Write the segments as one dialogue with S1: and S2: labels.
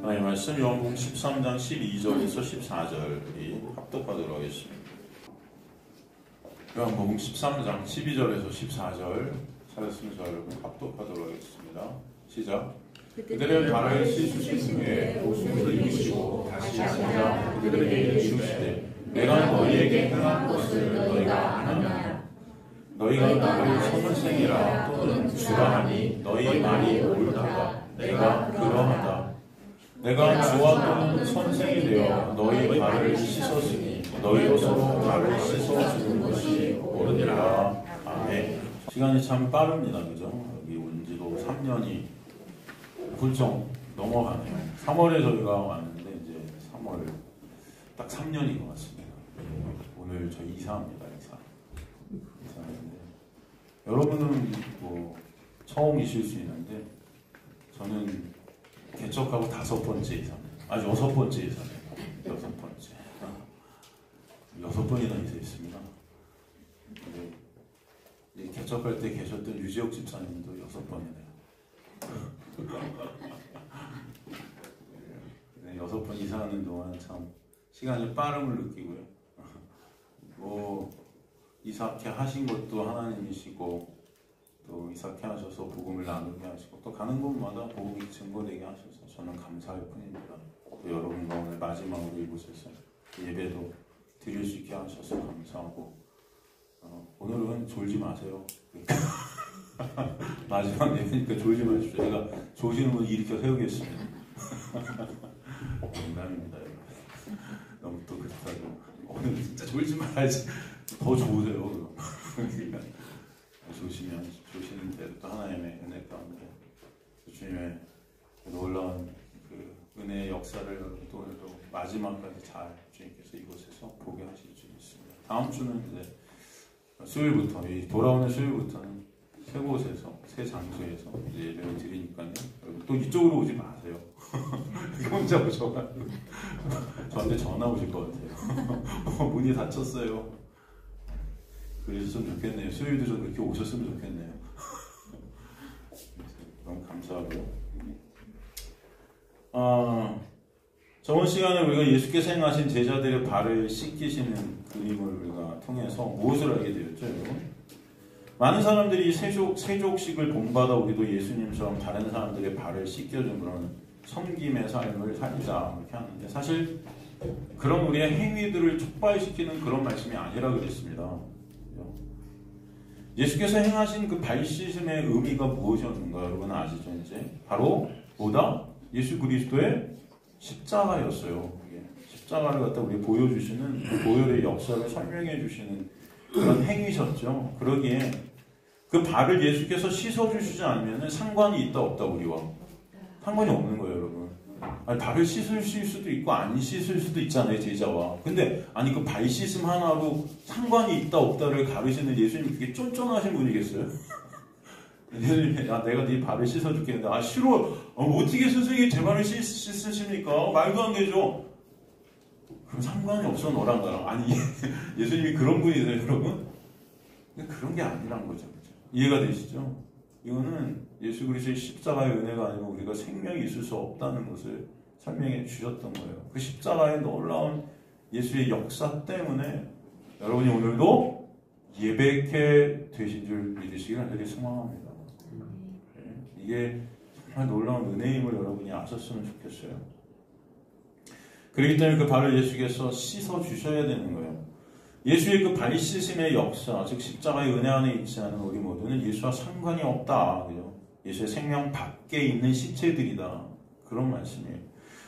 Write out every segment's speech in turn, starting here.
S1: 하나님의 말씀 요한복음 13장 12절에서 14절이 합독하도록 하겠습니다. 요한복음 13장 12절에서 14절 찾았으면 저 여러분 합독하도록 하겠습니다. 시작. 그들은 발을 씻으신 후에 옷을 입으시고 다시 앉아 그들에게 이르시되 내가 너희에게 행한 것을 너희가 아느냐. 너희가 나를 선생이라 또는 주라 하니 너희 말이 옳다가 내가 그러하다. 내가 주와 또는 선생이 되어 너희 발을 씻었으니 너희도 서로 발을 씻어주는 것이 옳으니라. 아멘. 시간이 참 빠릅니다. 그죠? 여기 온 지도 3년이 훌쩍 넘어가네요. 3월에 저희가 왔는데 이제 3월 딱 3년인 것 같습니다. 오늘 저희 이사합니다. 이사하는데 여러분은 뭐 처음이실 수 있는데 저는 개척하고 5번째 이사입니다. 아주 6번째 이사네요. 6번째. 6번이나 이사했습니다. 근데 개척할 때 계셨던 유지혁 집사님도 6번이네요. 6번 이사하는 동안 참 시간의 빠름을 느끼고요. 뭐 이삭케 하신 것도 하나님이시고 또 이삭케 하셔서 복음을 나누게 하시고 또 가는 곳마다 복음이 증거되게 하셔서 저는 감사할 뿐입니다. 또 여러분과 오늘 마지막으로 이곳에서 예배도 드릴 수 있게 하셔서 감사하고 오늘은 졸지 마세요. 마지막 예배니까 졸지 마십시오. 제가 조시는 분 일으켜 세우겠습니다. 농담입니다. 너무 또 그렇다고 오늘 진짜 졸지 말아야지 더 좋으세요. 그러니까 조시는 대로 또 하나님의 은혜 가운데 주님의 놀라운 그 은혜의 역사를 또 마지막까지 잘 주님께서 이곳에서 보게 하실 줄 믿습니다. 다음 주는 이제 수요일부터 돌아오는 수요일부터는 새 곳에서 새 장소에서 이제 예배를 드리니까요. 또 이쪽으로 오지 마세요. 혼자 오셔가지고 저한테 전화 오실 것 같아요. 문이 닫혔어요. 그래서 좀 좋겠네요. 수요일도 좀 그렇게 오셨으면 좋겠네요. 너무 감사하고요. 저번 시간에 우리가 예수께서 행하신 제자들의 발을 씻기시는 그림을 우리가 통해서 무엇을 알게 되었죠, 여러분? 많은 사람들이 세족식을 본받아 우리도 예수님처럼 다른 사람들의 발을 씻겨준 그런 섬김의 삶을 살자 이렇게 하는데 사실 그런 우리의 행위들을 촉발시키는 그런 말씀이 아니라 그랬습니다. 예수께서 행하신 그 발 씻음의 의미가 무엇이었는가 여러분 아시죠? 이제 바로 뭐다? 예수 그리스도의 십자가였어요. 십자가를 갖다 우리 보여주시는 그 보혈의 역사를 설명해 주시는 그런 행위셨죠. 그러기에 그 발을 예수께서 씻어주시지 않으면 상관이 있다 없다 우리와 상관이 없는 거예요, 여러분. 아니, 발을 씻으실 수도 있고 안 씻을 수도 있잖아요, 제자와. 근데 아니 그 발 씻음 하나로 상관이 있다 없다를 가르치는 예수님이 그게 쫀쫀하신 분이겠어요? 예수님이 야 내가 네 발을 씻어줄게 했는데 아 싫어. 어떻게 선생님이 제 발을 씻으십니까? 말도 안 되죠. 그럼 상관이 없어 너랑 나랑. 아니 예수님이 그런 분이세요, 여러분? 근데 그런 게 아니란 거죠. 그렇죠? 이해가 되시죠? 이거는 예수 그리스도의 십자가의 은혜가 아니고 우리가 생명이 있을 수 없다는 것을 설명해 주셨던 거예요. 그 십자가의 놀라운 예수의 역사 때문에 여러분이 오늘도 예배케 되신 줄 믿으시길 간절히 소망합니다. 이게 정말 놀라운 은혜임을 여러분이 아셨으면 좋겠어요. 그렇기 때문에 그 발을 예수께서 씻어 주셔야 되는 거예요. 예수의 그 발 씻음의 역사, 즉 십자가의 은혜 안에 있지 않은 우리 모두는 예수와 상관이 없다. 그죠? 예수의 생명 밖에 있는 시체들이다. 그런 말씀이에요.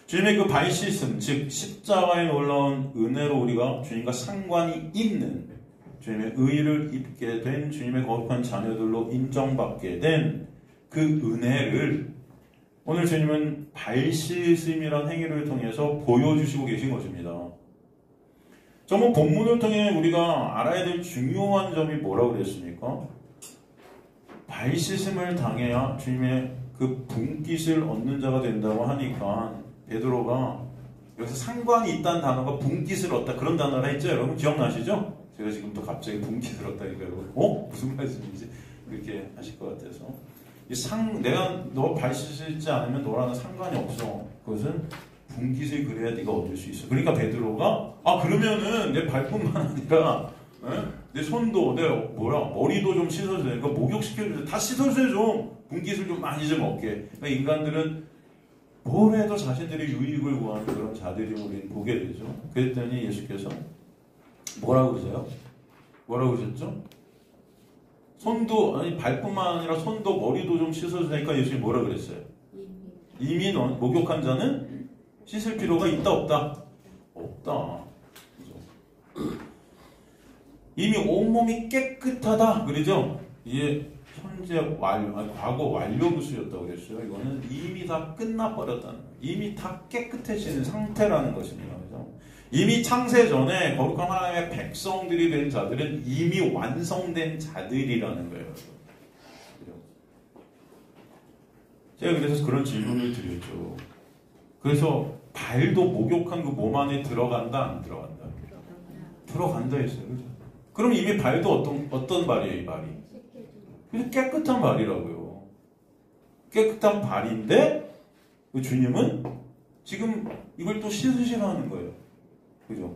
S1: 주님의 그 발 씻음, 즉 십자가의 놀라운 은혜로 우리가 주님과 상관이 있는 주님의 의를 입게 된 주님의 거룩한 자녀들로 인정받게 된 그 은혜를 오늘 주님은 발 씻음이라는 행위를 통해서 보여주시고 계신 것입니다. 정말 본문을 통해 우리가 알아야 될 중요한 점이 뭐라고 그랬습니까? 발 씻음을 당해야 주님의 그 분깃을 얻는 자가 된다고 하니까 베드로가 여기서 상관이 있다는 단어가 분깃을 얻다 그런 단어를 했죠. 여러분 기억나시죠? 제가 지금 또 갑자기 분깃을 얻다니까 여러분 무슨 말씀인지 그렇게 하실 것 같아서 내가 너 발 씻지 않으면 너랑은 상관이 없어. 그것은 분깃을 그래야 네가 얻을 수 있어. 그러니까 베드로가 그러면은 내 발뿐만 아니라 내 손도 내 머리도 좀 씻어줘야 돼. 그러니까 목욕시켜줘야 돼. 다 씻어줘야 좀 분깃을 좀 많이 좀 얻게. 그러니까 인간들은 뭘 해도 자신들의 유익을 구하는 그런 자들이 우리는 보게 되죠. 그랬더니 예수께서 뭐라고 그러세요? 뭐라고 그러셨죠? 발뿐만 아니라 손도 머리도 좀 씻어주니까 예수님이 뭐라 그랬어요? 이미 목욕한 자는 씻을 필요가 있다 없다? 없다. 그죠? 이미 온몸이 깨끗하다. 그러죠? 이게 과거 완료구수였다고 그랬어요. 이거는 이미 다 끝나버렸다는 거예요. 이미 다 깨끗해지는 상태라는 것입니다. 그죠? 이미 창세 전에 거룩한 하나님의 백성들이 된 자들은 이미 완성된 자들이라는 거예요. 그죠? 제가 그래서 그런 질문을 드렸죠. 그래서 발도 목욕한 그 몸 안에 들어간다, 안 들어간다? 들어간다 했어요. 그죠? 그럼 이미 발도 어떤 발이에요, 이 발이? 그래서 깨끗한 발이라고요. 깨끗한 발인데, 주님은 지금 이걸 또 씻으시라는 거예요. 그죠?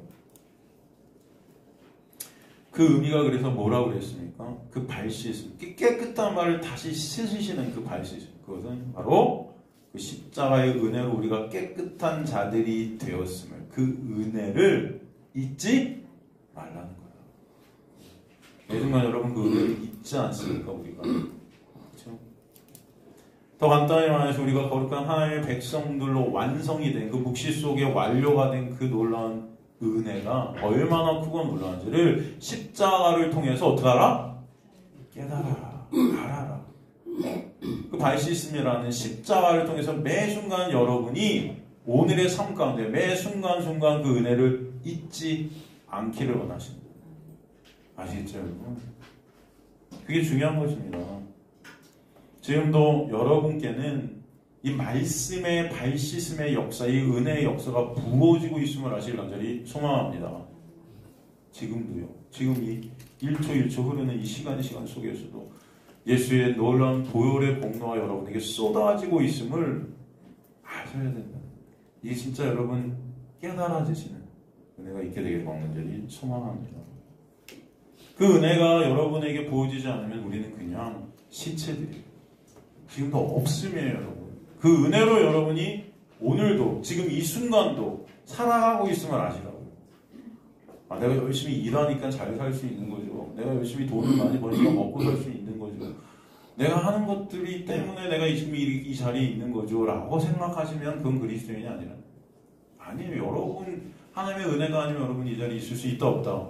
S1: 그 의미가 그래서 뭐라고 그랬습니까? 그 발 씻음. 깨끗한 발을 다시 씻으시는 그 발 씻음. 그것은 바로 그 십자가의 은혜로 우리가 깨끗한 자들이 되었음을, 그 은혜를 잊지 말라는 거예요. 예전만 여러분 그 은혜를 잊지 않습니까, 우리가? 그렇죠? 더 간단히 말해서 우리가 거룩한 하나님의 백성들로 완성이 된 그 묵시 속에 완료가 된 그 놀라운 은혜가 얼마나 크고 놀라운지를 십자가를 통해서 어떻게 알아? 깨달아라. 알아라. 그 발시스미라는 십자가를 통해서 매 순간 여러분이 오늘의 삶 가운데 매 순간순간 그 은혜를 잊지 않기를 원하십니다. 아시겠죠, 여러분? 그게 중요한 것입니다. 지금도 여러분께는 이 말씀의 발씻음의 역사, 이 은혜의 역사가 부어지고 있음을 아시길 간절히 소망합니다. 지금도요. 지금 이 1초 1초 흐르는 이 시간 속에서도 예수의 놀라운 보혈의 공로가 여러분에게 쏟아지고 있음을 아셔야 된다. 이게 진짜 여러분 깨달아지시는 은혜가 있게 되길 간절히 소망합니다. 그 은혜가 여러분에게 부어지지 않으면 우리는 그냥 시체들이에요. 지금도 없음이에요, 여러분. 그 은혜로 여러분이 오늘도 지금 이 순간도 살아가고 있음을 아시라고요. 내가 열심히 일하니까 잘 살 수 있는 거죠. 내가 열심히 돈을 많이 버니까 먹고 살 수 있는 거죠. 내가 하는 것들이 때문에 내가 지금 이 자리에 있는 거죠 라고 생각하시면 그건 그리스도인이 아니에요. 여러분 하나님의 은혜가 아니면 여러분 이 자리에 있을 수 있다 없다?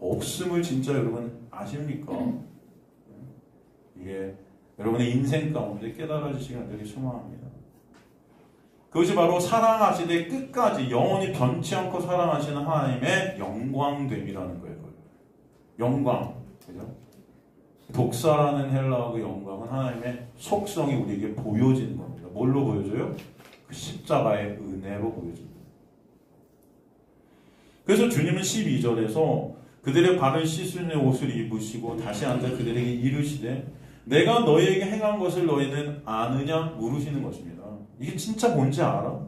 S1: 없음을 진짜 여러분 아십니까? 이게 여러분의 인생 가운데 깨달아지시기 간절히 소망합니다. 그것이 바로 사랑하시되 끝까지 영원히 변치 않고 사랑하시는 하나님의 영광됨이라는 거예요. 영광. 그죠? 독사라는 헬라어 그 영광은 하나님의 속성이 우리에게 보여지는 겁니다. 뭘로 보여줘요? 그 십자가의 은혜로 보여줍니다. 그래서 주님은 12절에서 그들의 발을 씻으는 옷을 입으시고 다시 앉아 그들에게 이르시되 내가 너희에게 행한 것을 너희는 아느냐 물으시는 것입니다. 이게 진짜 뭔지 알아?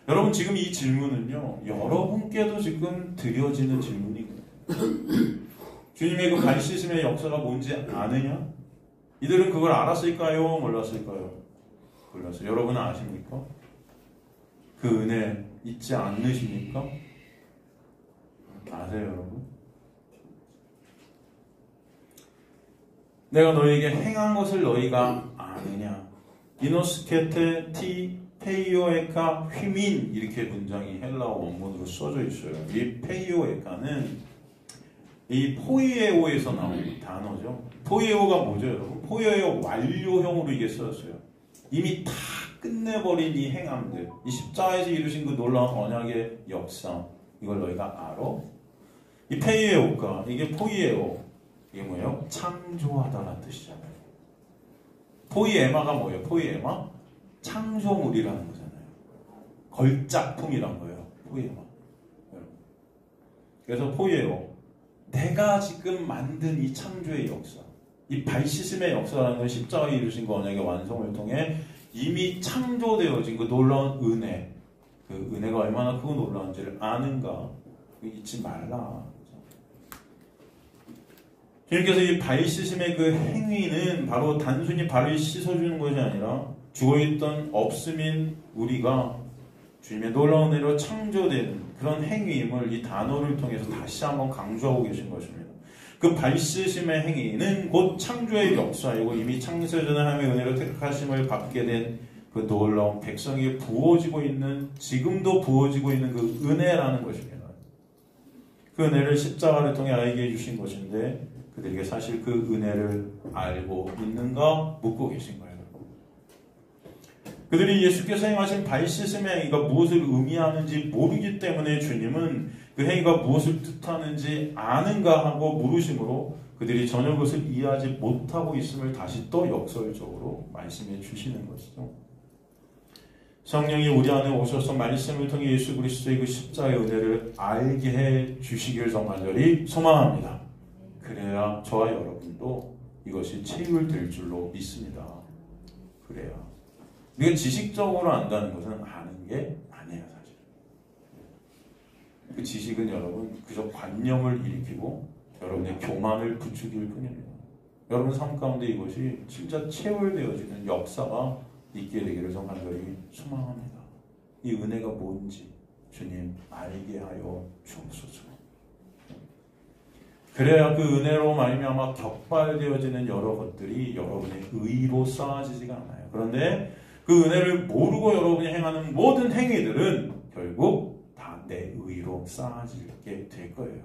S1: 여러분 지금 이 질문은요 여러분께도 지금 드려지는 질문이거든요. 주님의 그 발 씻음의 역사가 뭔지 아느냐? 이들은 그걸 알았을까요? 몰랐을까요? 몰랐어요. 여러분은 아십니까? 그 은혜 잊지 않으십니까? 아세요, 여러분? 내가 너희에게 행한 것을 너희가 아느냐? 이노스케테 티 페이오에카 휘민 이렇게 문장이 헬라어 원문으로 써져 있어요. 이 페이오에카는 이 포이에오에서 나온 단어죠. 포이에오가 뭐죠, 여러분? 포이에오 완료형으로 이게 쓰였어요. 이미 다 끝내버린 이 행함들, 이 십자가에서 이루신 그 놀라운 언약의 역사, 이걸 너희가 알아? 이 페이에오가 이게 포이에오, 이게 뭐예요? 창조하다라는 뜻이잖아요. 포이에마가 뭐예요? 포이에마? 창조물이라는 거잖아요. 걸작품이란 거예요. 포이에마. 그래서 포이에오, 내가 지금 만든 이 창조의 역사, 이 발시즘의 역사라는 건 십자가에 이루신 그 언약의 완성을 통해 이미 창조되어진 그 놀라운 은혜, 그 은혜가 얼마나 크고 놀라운지를 아는가 잊지 말라. 주님께서 이 발 씻음의 그 행위는 바로 단순히 발을 씻어주는 것이 아니라 죽어있던 없음인 우리가 주님의 놀라운 은혜로 창조된 그런 행위임을 이 단어를 통해서 다시 한번 강조하고 계신 것입니다. 그 발 씻음의 행위는 곧 창조의 역사이고 이미 창세전에 하나님의 은혜로 택하심을 받게 된 그 놀라운 백성에게 부어지고 있는, 지금도 부어지고 있는 그 은혜라는 것입니다. 그 은혜를 십자가를 통해 알게 해주신 것인데 그들에게 사실 그 은혜를 알고 있는가 묻고 계신 거예요. 그들이 예수께서 행하신 발 씻음의 행위가 무엇을 의미하는지 모르기 때문에 주님은 그 행위가 무엇을 뜻하는지 아는가 하고 물으심으로 그들이 전혀 그것을 이해하지 못하고 있음을 다시 또 역설적으로 말씀해 주시는 것이죠. 성령이 우리 안에 오셔서 말씀을 통해 예수 그리스도의 그 십자가의 은혜를 알게 해 주시길 간절히 소망합니다. 그래야 저와 여러분도 이것이 체육될 줄로 믿습니다. 그래야. 우리가 지식적으로 안다는 것은 아는 게 아니에요, 사실. 그 지식은 여러분 그저 관념을 일으키고 여러분의 교만을 부추길 뿐입니다. 여러분 삶 가운데 이것이 진짜 체월되어지는 역사가 있게 되기를 간절히 소망합니다. 이 은혜가 뭔지 주님 알게 하여 주옵소서. 그래야 그 은혜로 말미암아 격발되어지는 여러 것들이 여러분의 의로 쌓아지지가 않아요. 그런데 그 은혜를 모르고 여러분이 행하는 모든 행위들은 결국 다 내 의로 쌓아지게 될 거예요.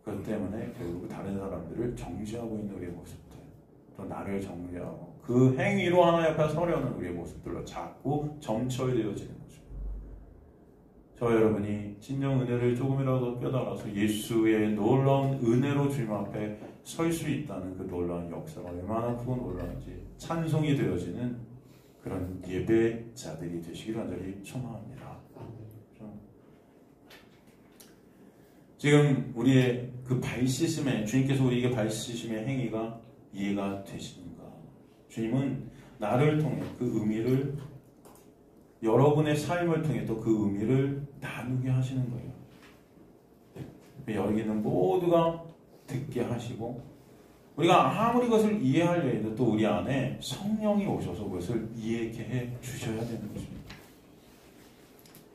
S1: 그것 때문에 결국 다른 사람들을 정죄하고 있는 우리의 모습들, 또 나를 정죄하고 그 행위로 하나님 앞에 서려는 우리의 모습들로 자꾸 점철되어지는 것입니다. 저와 여러분이 진정 은혜를 조금이라도 깨달아서 예수의 놀라운 은혜로 주님 앞에 설 수 있다는 그 놀라운 역사가 얼마나 크고 놀라운지 찬송이 되어지는 그런 예배자들이 되시기를 간절히 소망합니다. 지금 우리의 그 발 씻음의, 주님께서 우리에게 발 씻음의 행위가 이해가 되십니까? 주님은 나를 통해 그 의미를, 여러분의 삶을 통해 또 그 의미를 나누게 하시는 거예요. 여기 있는 모두가 듣게 하시고 우리가 아무리 그것을 이해하려 해도 또 우리 안에 성령이 오셔서 그것을 이해케 해 주셔야 되는 것입니다.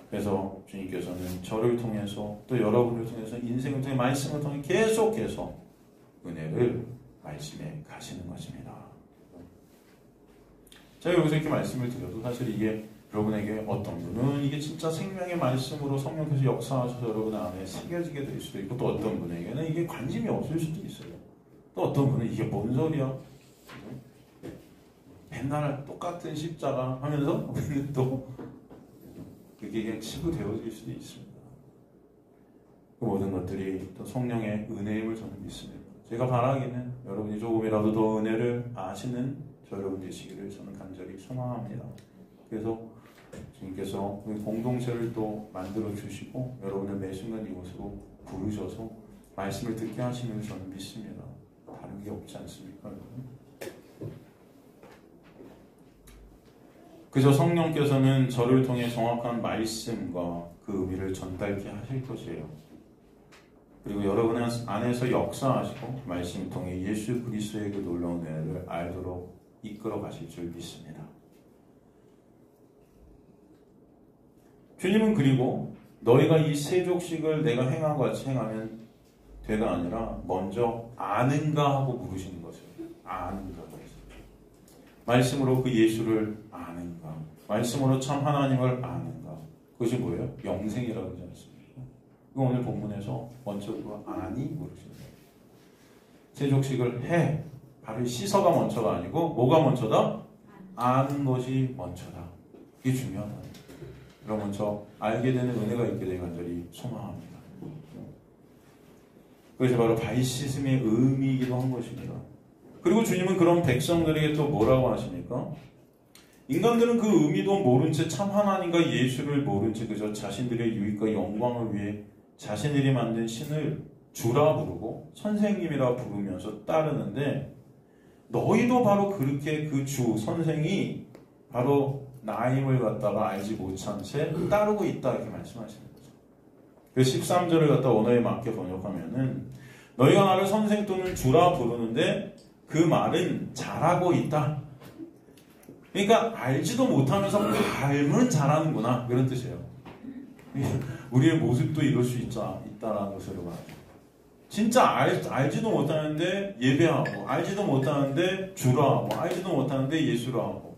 S1: 그래서 주님께서는 저를 통해서 또 여러분을 통해서 인생을 통해 말씀을 통해 계속해서 은혜를 말씀해 가시는 것입니다. 제가 여기서 이렇게 말씀을 드려도 사실 이게 여러분에게 어떤 분은 이게 진짜 생명의 말씀으로 성령께서 역사하셔서 여러분 안에 새겨지게 될 수도 있고 또 어떤 분에게는 이게 관심이 없을 수도 있어요. 또 어떤 분은 이게 뭔 소리야? 맨날 똑같은 십자가 하면서 또 그게 그냥 치부되어질 수도 있습니다. 그 모든 것들이 또 성령의 은혜임을 저는 믿습니다. 제가 바라기는 여러분이 조금이라도 더 은혜를 아시는 저 여러분 되시기를 저는 간절히 소망합니다. 그래서 주님께서 공동체를 또 만들어 주시고 여러분을 매 순간 이곳으로 부르셔서 말씀을 듣게 하시면 저는 믿습니다. 다른 게 없지 않습니까? 그저 성령께서는 저를 통해 정확한 말씀과 그 의미를 전달케 하실 것이에요. 그리고 여러분 안에서 역사하시고 말씀을 통해 예수 그리스도의 그 놀라운 은혜를 알도록 이끌어 가실 줄 믿습니다. 주님은 그리고 너희가 이 세족식을 내가 행한 것 같이 행하면 되가 아니라 먼저 아는가 하고 물으시는 것이에요. 아는가. 말씀으로 그 예수를 아는가. 말씀으로 참 하나님을 아는가. 그것이 뭐예요? 영생이라고 하지 않습니까? 그 오늘 본문에서 먼저 그 아니 물으시는 거예요. 세족식을 해. 발을 씻어가 먼저가 아니고 뭐가 먼저다? 아는 것이 먼저다. 이게 중요하다. 그럼 먼저 알게 되는 은혜가 있게 되길 간절히 소망합니다. 그것이 바로 발 씻음의 의미이기도 한 것입니다. 그리고 주님은 그런 백성들에게 또 뭐라고 하십니까? 인간들은 그 의미도 모른 채 참 하나님과 예수를 모른 채 그저 자신들의 유익과 영광을 위해 자신들이 만든 신을 주라 부르고 선생님이라 부르면서 따르는데 너희도 바로 그렇게 그 주 선생이 바로 나임을 갖다가 알지 못한 채 따르고 있다 이렇게 말씀하시는 거죠. 그래서 13절을 갖다 원어에 맞게 번역하면은 너희가 나를 선생 또는 주라 부르는데 그 말은 잘하고 있다. 그러니까 알지도 못하면서 발음은 잘하는구나 그런 뜻이에요. 우리의 모습도 이럴 수 있다라는 것을 말하죠. 진짜 알지도 못하는데 예배하고 알지도 못하는데 주라 하고 알지도 못하는데 예수라 하고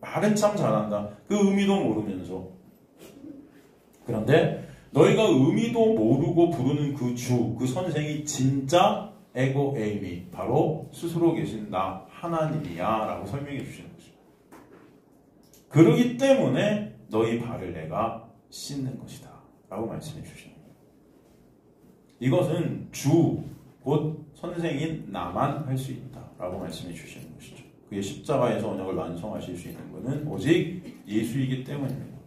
S1: 말은 참 잘한다. 그 의미도 모르면서. 그런데 너희가 의미도 모르고 부르는 그 주, 그 선생이 진짜 에고 에이미 바로 스스로 계신 나 하나님이야 라고 설명해 주시는 것입니다. 그러기 때문에 너희 발을 내가 씻는 것이다 라고 말씀해 주시는 거예요. 이것은 주, 곧 선생인 나만 할 수 있다 라고 말씀해 주시는 것이죠. 그의 십자가에서 언약을 완성하실 수 있는 것은 오직 예수이기 때문입니다.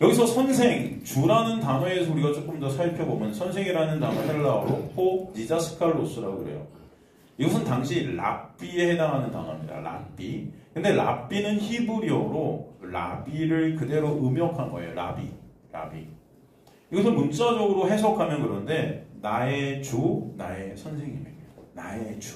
S1: 여기서 선생, 주라는 단어에서 우리가 조금 더 살펴보면 선생이라는 단어 헬라어로 호 니자스칼로스라고 그래요. 이것은 당시 랍비에 해당하는 단어입니다. 랍비. 근데 랍비는 히브리어로 라비를 그대로 음역한 거예요. 라비. 이것을 문자적으로 해석하면 그런데 나의 주, 나의 선생님입니다. 나의 주.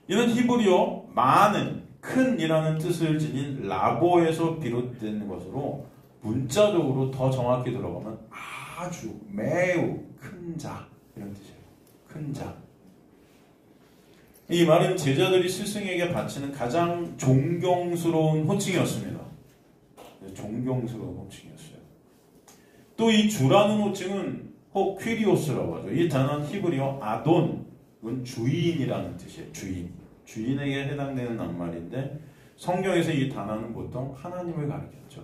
S1: 이는 히브리어 많은, 큰이라는 뜻을 지닌 라보에서 비롯된 것으로 문자적으로 더 정확히 들어가면 아주 매우 큰 자 이런 뜻이에요. 큰 자. 이 말은 제자들이 스승에게 바치는 가장 존경스러운 호칭이었습니다. 존경스러운 호칭이었어요. 또 이 주라는 호칭은 혹 퀴리오스라고 하죠. 이 단어는 히브리어 아돈은 주인이라는 뜻이에요. 주인에게 해당되는 낱말인데 성경에서 이 단어는 보통 하나님을 가리켰죠.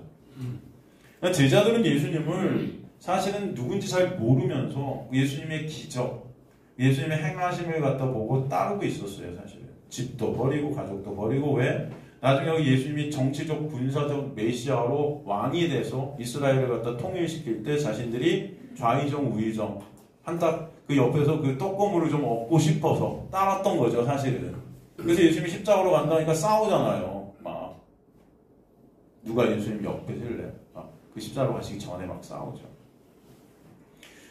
S1: 제자들은 예수님을 사실은 누군지 잘 모르면서 예수님의 기적, 예수님의 행하심을 갖다 보고 따르고 있었어요. 사실은 집도 버리고 가족도 버리고. 왜? 나중에 예수님이 정치적 군사적 메시아로 왕이 돼서 이스라엘을 갖다 통일시킬 때 자신들이 좌의정 우의정 한딱 그 옆에서 그 떡고물을 좀 얻고 싶어서 따랐던 거죠. 사실은. 그래서 예수님이 십자가로 간다니까 싸우잖아요. 막 누가 예수님 옆에 설래? 그 십자가로 가시기 전에 막 싸우죠.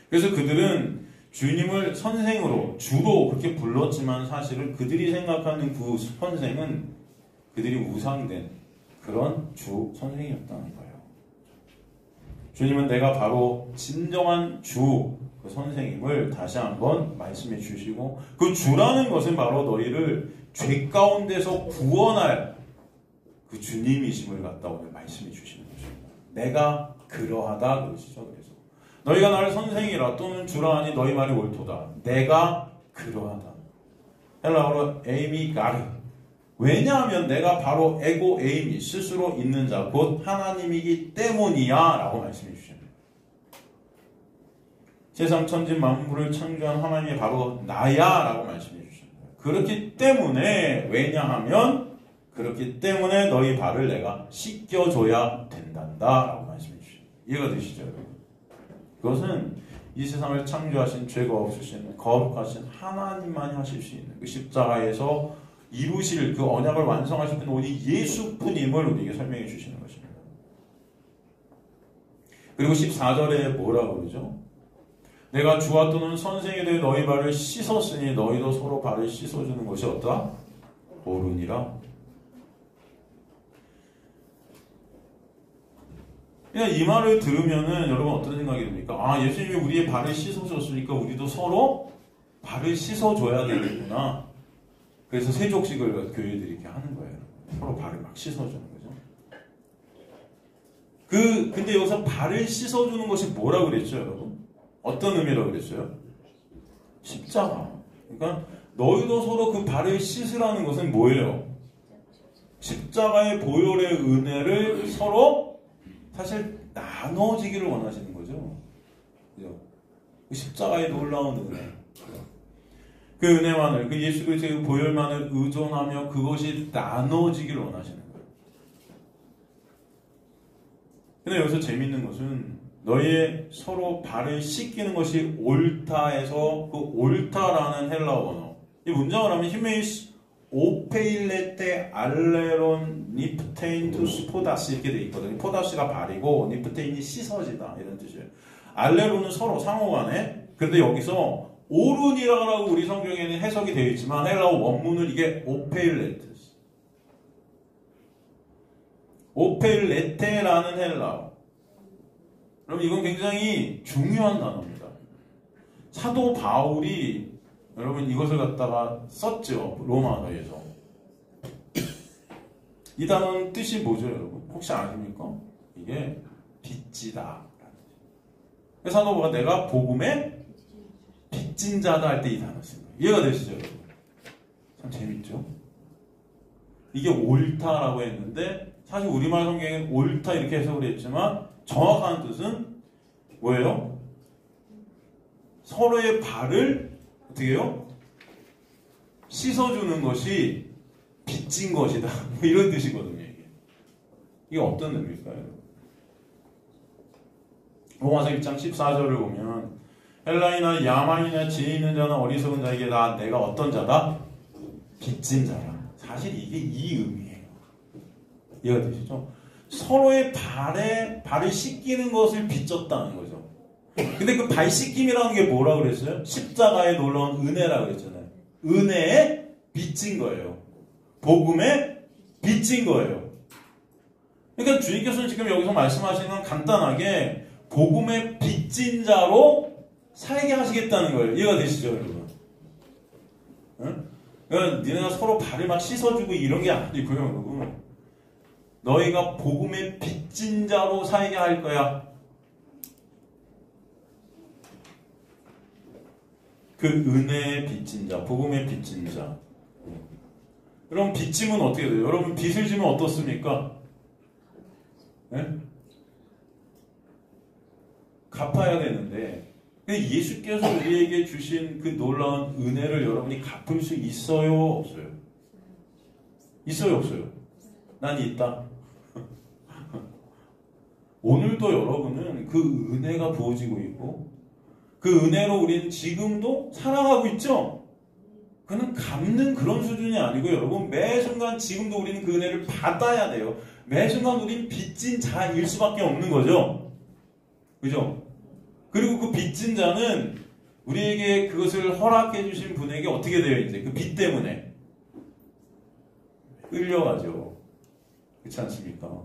S1: 그래서 그들은 주님을 선생으로 주로 그렇게 불렀지만 사실은 그들이 생각하는 그 선생은 그들이 우상된 그런 주 선생이었다는 거예요. 주님은 내가 바로 진정한 주, 그 선생님을 다시 한번 말씀해 주시고 그 주라는 것은 바로 너희를 죄 가운데서 구원할 그 주님이심을 갖다 오늘 말씀해 주시는 것입니다. 내가 그러하다 그러시죠. 그래서 너희가 나를 선생이라 또는 주라 하니 너희 말이 옳도다. 내가 그러하다. 헬라어로 에이미 가르. 왜냐하면 내가 바로 에고 에이미 스스로 있는 자 곧 하나님이기 때문이야 라고 말씀해 주십니다. 세상 천지 만물을 창조한 하나님이 바로 나야 라고 말씀해 주십니다. 그렇기 때문에 왜냐하면 그렇기 때문에 너희 발을 내가 씻겨줘야 된단다 라고 말씀해 주십니다. 이해가 되시죠? 그것은 이 세상을 창조하신 죄가 없으신 거룩하신 하나님만이 하실 수 있는 그 십자가에서 이루실 그 언약을 완성하실 분은 오직 예수뿐임을 우리에게 설명해 주시는 것입니다. 그리고 14절에 뭐라고 그러죠? 내가 주와 또는 선생이 되어 너희 발을 씻었으니 너희도 서로 발을 씻어주는 것이 어떠하? 옳으니라. 그냥 이 말을 들으면은 여러분 어떤 생각이 듭니까? 아, 예수님이 우리의 발을 씻어줬으니까 우리도 서로 발을 씻어줘야 되겠구나. 그래서 세족식을 교회들이 이렇게 하는 거예요. 서로 발을 막 씻어주는 거죠. 근데 여기서 발을 씻어주는 것이 뭐라고 그랬죠, 여러분? 어떤 의미라고 그랬어요? 십자가. 그러니까 너희도 서로 그 발을 씻으라는 것은 뭐예요? 십자가의 보혈의 은혜를 서로 사실 나눠지기를 원하시는 거죠. 그죠? 그 십자가의 놀라운 은혜. 그 은혜만을, 그 예수 그리스도의 보혈만을 의존하며 그것이 나눠지기를 원하시는 거예요. 근데 여기서 재밌는 것은 너희의 서로 발을 씻기는 것이 옳다에서 그 옳다라는 헬라어 원어. 이 문장을 하면 히메이스 오페일레테 알레론 니프테인투스 포다스 이렇게 돼 있거든요. 포다스가 발이고 니프테인이 씻어지다 이런 뜻이에요. 알레론은 서로 상호간에. 그런데 여기서 오른이라고 우리 성경에는 해석이 되어 있지만 헬라어 원문은 이게 오페일레트. 오펠레테라는 헬라어. 여러분 이건 굉장히 중요한 단어입니다. 사도 바울이 여러분 이것을 갖다가 썼죠. 로마서에서. 이 단어는 뜻이 뭐죠 여러분? 혹시 아십니까? 이게 빚지다. 사도 바울가 내가 복음의 빚진 자다 할 때 이 단어 쓴 거예요. 이해가 되시죠 여러분? 참 재밌죠? 이게 옳다라고 했는데 사실 우리말 성경에는 옳다 이렇게 해석을 했지만 정확한 뜻은 뭐예요? 서로의 발을 어떻게 해요? 씻어주는 것이 빚진 것이다. 뭐 이런 뜻이거든요. 이게 어떤 의미일까요? 로마서 1장 14절을 보면 헬라이나 야만이나 지혜 있는 자나 어리석은 자에게 내가 어떤 자다? 빚진 자다. 사실 이게 이 의미예요. 이해가 되시죠? 서로의 발을 씻기는 것을 빚졌다는 거죠. 근데 그 발 씻김이라는 게 뭐라고 그랬어요? 십자가에 놀라운 은혜라고 그랬잖아요. 은혜에 빚진 거예요. 복음에 빚진 거예요. 그러니까 주님께서는 지금 여기서 말씀하시는 건 간단하게 복음에 빚진 자로 살게 하시겠다는 거예요. 이해가 되시죠, 여러분? 응? 그러니까 니네가 서로 발을 막 씻어주고 이런 게 아니고요, 여러분. 너희가 복음의 빚진 자로 살게 할 거야. 그 은혜의 빚진 자, 복음의 빚진 자. 여러분 빚짐은 어떻게 돼요? 여러분 빚을 지면 어떻습니까? 네? 갚아야 되는데 예수께서 우리에게 주신 그 놀라운 은혜를 여러분이 갚을 수 있어요? 없어요? 있어요? 없어요? 난 있다. 오늘도 여러분은 그 은혜가 부어지고 있고 그 은혜로 우리는 지금도 살아가고 있죠? 그는 갚는 그런 수준이 아니고 여러분 매 순간 지금도 우리는 그 은혜를 받아야 돼요. 매 순간 우리는 빚진 자일 수밖에 없는 거죠. 그죠? 그리고 그 빚진 자는 우리에게 그것을 허락해 주신 분에게 어떻게 돼요? 이제 그 빚 때문에 끌려가죠. 그렇지 않습니까?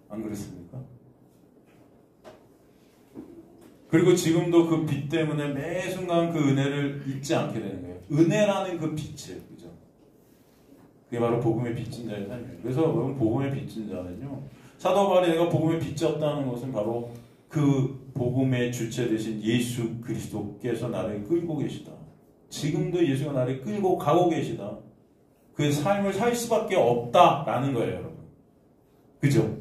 S1: 안 그렇습니까? 그리고 지금도 그 빚 때문에 매 순간 그 은혜를 잊지 않게 되는 거예요. 은혜라는 그 빛을, 그죠? 그게 바로 복음의 빚진 자의 삶이에요. 그래서 여러분 복음의 빚진 자는요, 사도 바울이 내가 복음의 빚졌다는 것은 바로 그 복음의 주체 되신 예수 그리스도께서 나를 끌고 계시다. 지금도 예수가 나를 끌고 가고 계시다. 그 삶을 살 수밖에 없다라는 거예요, 여러분. 그죠?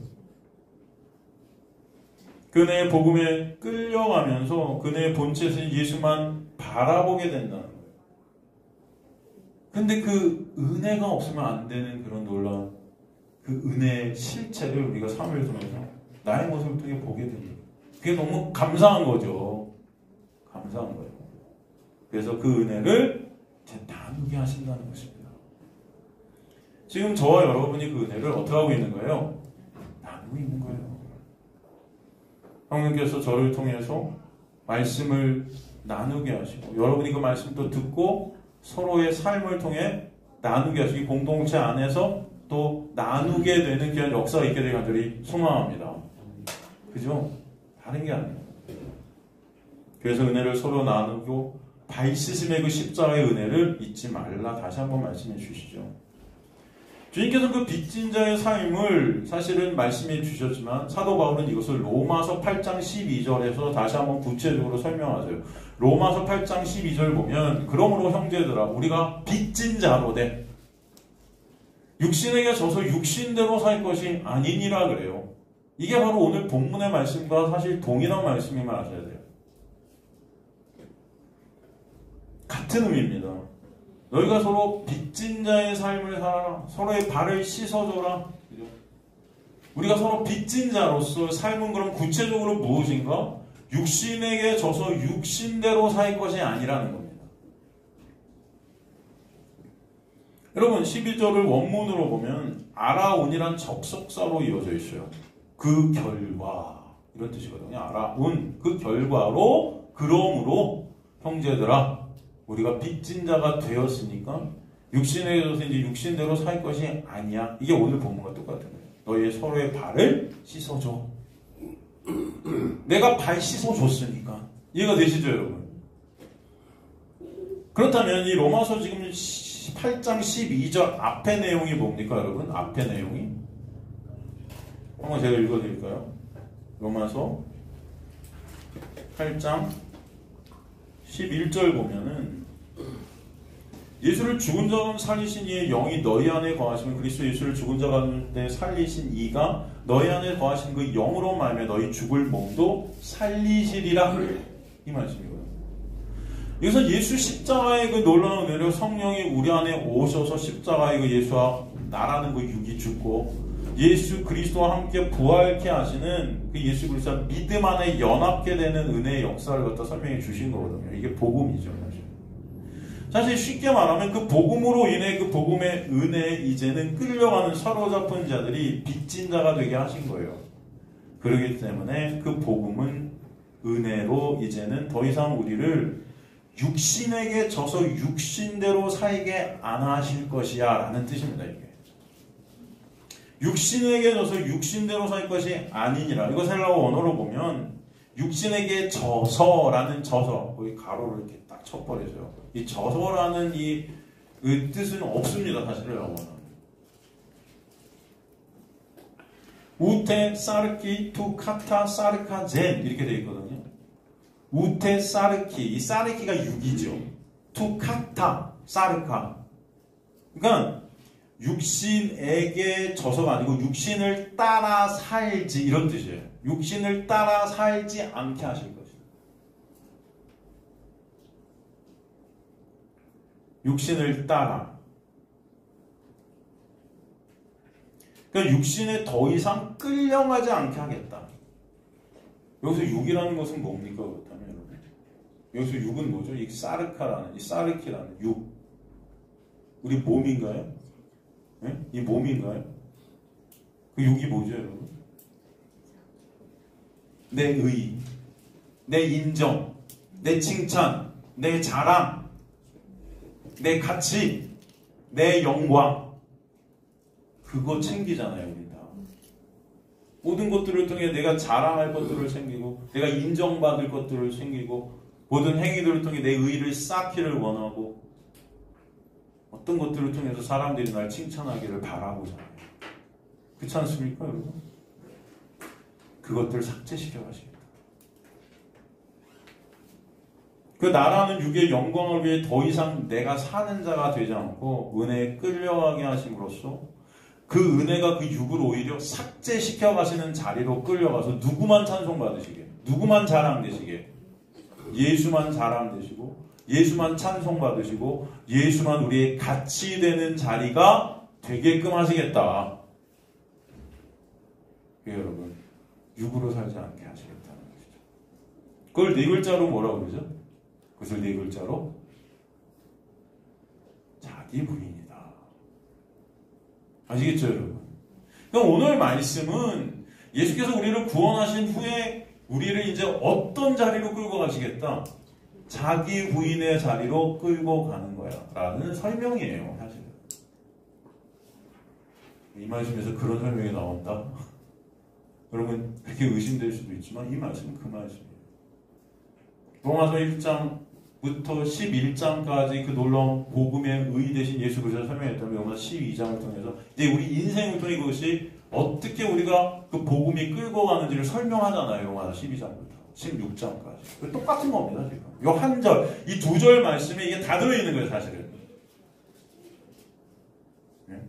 S1: 그네의 복음에 끌려가면서 그네의 본체신 예수만 바라보게 된다는 거예요. 근데 그 은혜가 없으면 안 되는 그런 놀라운 그 은혜의 실체를 우리가 삶을 통해서 나의 모습을 통해 보게 됩니다. 그게 너무 감사한 거죠. 감사한 거예요. 그래서 그 은혜를 나누게 하신다는 것입니다. 지금 저와 여러분이 그 은혜를 어떻게 하고 있는 거예요? 나누고 있는 거예요. 성령께서 저를 통해서 말씀을 나누게 하시고 여러분이 그 말씀도 듣고 서로의 삶을 통해 나누게 하시고 공동체 안에서 또 나누게 되는 그런 역사가 있게 되길 간절히 소망합니다. 그죠? 다른 게 아니에요. 그래서 은혜를 서로 나누고 발 씻음의 그 십자가의 은혜를 잊지 말라 다시 한번 말씀해 주시죠. 주님께서 그 빚진 자의 삶을 사실은 말씀해 주셨지만 사도 바울은 이것을 로마서 8장 12절에서 다시 한번 구체적으로 설명하세요. 로마서 8장 12절 보면 그러므로 형제들아 우리가 빚진 자로 돼 육신에게 져서 육신대로 살 것이 아니니라 그래요. 이게 바로 오늘 본문의 말씀과 사실 동일한 말씀임을 아셔야 돼요. 같은 의미입니다. 너희가 서로 빚진 자의 삶을 살아라. 서로의 발을 씻어줘라. 그죠? 우리가 서로 빚진 자로서 삶은 그럼 구체적으로 무엇인가? 육신에게 져서 육신대로 살 것이 아니라는 겁니다. 여러분 12절을 원문으로 보면 아라운이란 접속사로 이어져 있어요. 그 결과 이런 뜻이거든요. 아라운 그 결과로 그러므로 형제들아 우리가 빚진 자가 되었으니까 육신에 져서 이제 육신대로 살 것이 아니야. 이게 오늘 본문과 똑같은 거예요. 너희 서로의 발을 씻어줘. 내가 발 씻어줬으니까. 이해가 되시죠 여러분? 그렇다면 이 로마서 지금 8장 12절 앞의 내용이 뭡니까 여러분? 앞의 내용이 한번 제가 읽어드릴까요? 로마서 8장 11절 보면은 예수를 죽은 자 가운데 살리신 이의 영이 너희 안에 거하시면 그리스도 예수를 죽은 자 가운데 살리신 이가 너희 안에 거하신 그 영으로 말미암아 너희 죽을 몸도 살리시리라 이 말씀이거든요. 여기서 예수 십자가의 그 놀라운 은혜로 성령이 우리 안에 오셔서 십자가의 그 예수와 나라는 그 육이 죽고 예수 그리스도와 함께 부활케 하시는 그 예수 그리스도와 믿음 안에 연합게 되는 은혜의 역사를 갖다 설명해 주신 거거든요. 이게 복음이죠. 사실 쉽게 말하면 그 복음으로 인해 그 복음의 은혜에 이제는 끌려가는 사로잡힌 자들이 빚진 자가 되게 하신 거예요. 그렇기 때문에 그 복음은 은혜로 이제는 더 이상 우리를 육신에게 져서 육신대로 살게 안 하실 것이야 라는 뜻입니다. 이게 육신에게 져서 육신대로 살 것이 아니니라. 이거 헬라어 원어로 보면 육신에게 져서라는 져서 거기 가로를 이렇게 딱 쳐버리죠. 이 져서라는 이 뜻은 없습니다. 사실은 원어는 우테 사르키 투 카타 사르카 젠 이렇게 되어 있거든요. 우테 사르키 이 사르키가 육이죠. 투 카타 사르카 그러니까 육신에게 져서가 아니고 육신을 따라 살지 이런 뜻이에요. 육신을 따라 살지 않게 하실 것이다. 육신을 따라. 그러니까 육신에 더 이상 끌려가지 않게 하겠다. 여기서 육이라는 것은 뭡니까? 그렇다면 여러분. 여기서 육은 뭐죠? 이 사르카라는, 이 사르키라는 육. 우리 몸인가요? 네? 이 몸인가요? 그 육이 뭐죠, 여러분? 내 의, 내 인정, 내 칭찬, 내 자랑, 내 가치, 내 영광. 그거 챙기잖아요, 우리 다. 모든 것들을 통해 내가 자랑할 것들을 챙기고, 내가 인정받을 것들을 챙기고, 모든 행위들을 통해 내 의를 쌓기를 원하고, 어떤 것들을 통해서 사람들이 날 칭찬하기를 바라보잖아요. 그렇지 않습니까, 여러분? 그것들을 삭제시켜 가시겠다. 그 나라는 육의 영광을 위해 더 이상 내가 사는 자가 되지 않고 은혜에 끌려가게 하심으로써 그 은혜가 그 육을 오히려 삭제시켜 가시는 자리로 끌려가서 누구만 찬송받으시게, 누구만 자랑되시게, 예수만 자랑되시고 예수만 찬송받으시고 예수만 우리의 가치 되는 자리가 되게끔 하시겠다. 여러분, 육으로 살지 않게 하시겠다는 것이죠. 그걸 네 글자로 뭐라고 그러죠? 그것을 네 글자로 자기 부인이다. 아시겠죠, 여러분? 그럼 오늘 말씀은 예수께서 우리를 구원하신 후에 우리를 이제 어떤 자리로 끌고 가시겠다? 자기 부인의 자리로 끌고 가는 거야 라는 설명이에요. 사실은 이 말씀에서 그런 설명이 나온다? 여러분 그렇게 의심될 수도 있지만 이 말씀은 그 말씀이에요. 로마서 1장부터 11장까지 그 놀라운 복음의 의 대신 예수 그리스도를 설명했다면 로마서 12장을 통해서 이제 우리 인생을 통해 그것이 어떻게 우리가 그 복음이 끌고 가는지를 설명하잖아요. 로마서 12장부터 16장까지. 똑같은 겁니다, 지금. 이 한 절, 이 두 절 말씀에 이게 다 들어있는 거예요, 사실은. 네?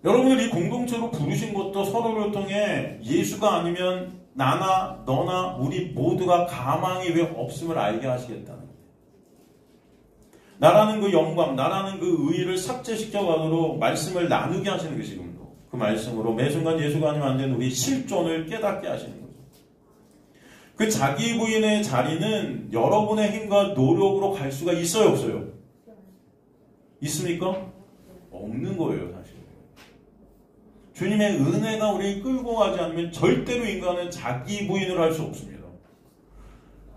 S1: 여러분을 이 공동체로 부르신 것도 서로를 통해 예수가 아니면 나나 너나 우리 모두가 가망이 왜 없음을 알게 하시겠다는 거예요. 나라는 그 영광, 나라는 그 의의를 삭제시켜 가도록 말씀을 나누게 하시는 게 지금도 그 말씀으로 매 순간 예수가 아니면 안 되는 우리 실존을 깨닫게 하시는 거죠. 그 자기 부인의 자리는 여러분의 힘과 노력으로 갈 수가 있어요, 없어요? 있습니까? 없는 거예요, 사실. 주님의 은혜가 우리를 끌고 가지 않으면 절대로 인간은 자기 부인을 할 수 없습니다.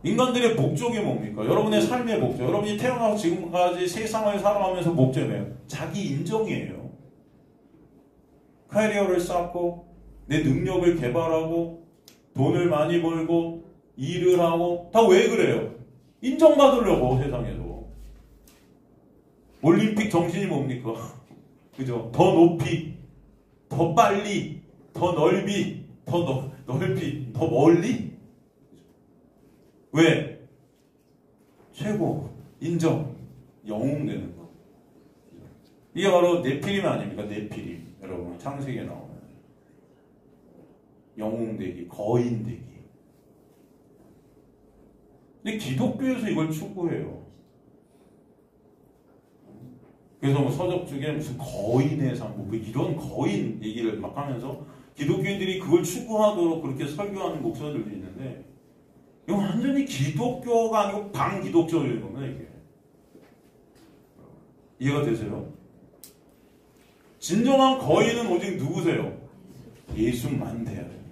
S1: 인간들의 목적이 뭡니까? 여러분의 삶의 목적, 여러분이 태어나서 지금까지 세상을 살아가면서 목적이 뭐예요? 자기 인정이에요. 커리어를 쌓고 내 능력을 개발하고 돈을 많이 벌고 일을 하고 다 왜 그래요? 인정받으려고 세상에서. 올림픽 정신이 뭡니까? 그죠? 더 높이, 더 빨리, 더 넓이, 넓이, 더 멀리? 왜? 최고, 인정, 영웅되는 거. 이게 바로 네피림 아닙니까? 네피림. 여러분, 창세기에 나오는 영웅되기, 거인되기. 근데 기독교에서 이걸 추구해요. 그래서 뭐 서적 중에 무슨 거인의 삶, 뭐 이런 거인 얘기를 막 하면서 기독교인들이 그걸 추구하도록 그렇게 설교하는 목사들도 있는데, 이건 완전히 기독교가 아니고 반기독교적인 겁니다, 이게. 이해가 되세요? 진정한 거인은 오직 누구세요? 예수만 돼야 돼요.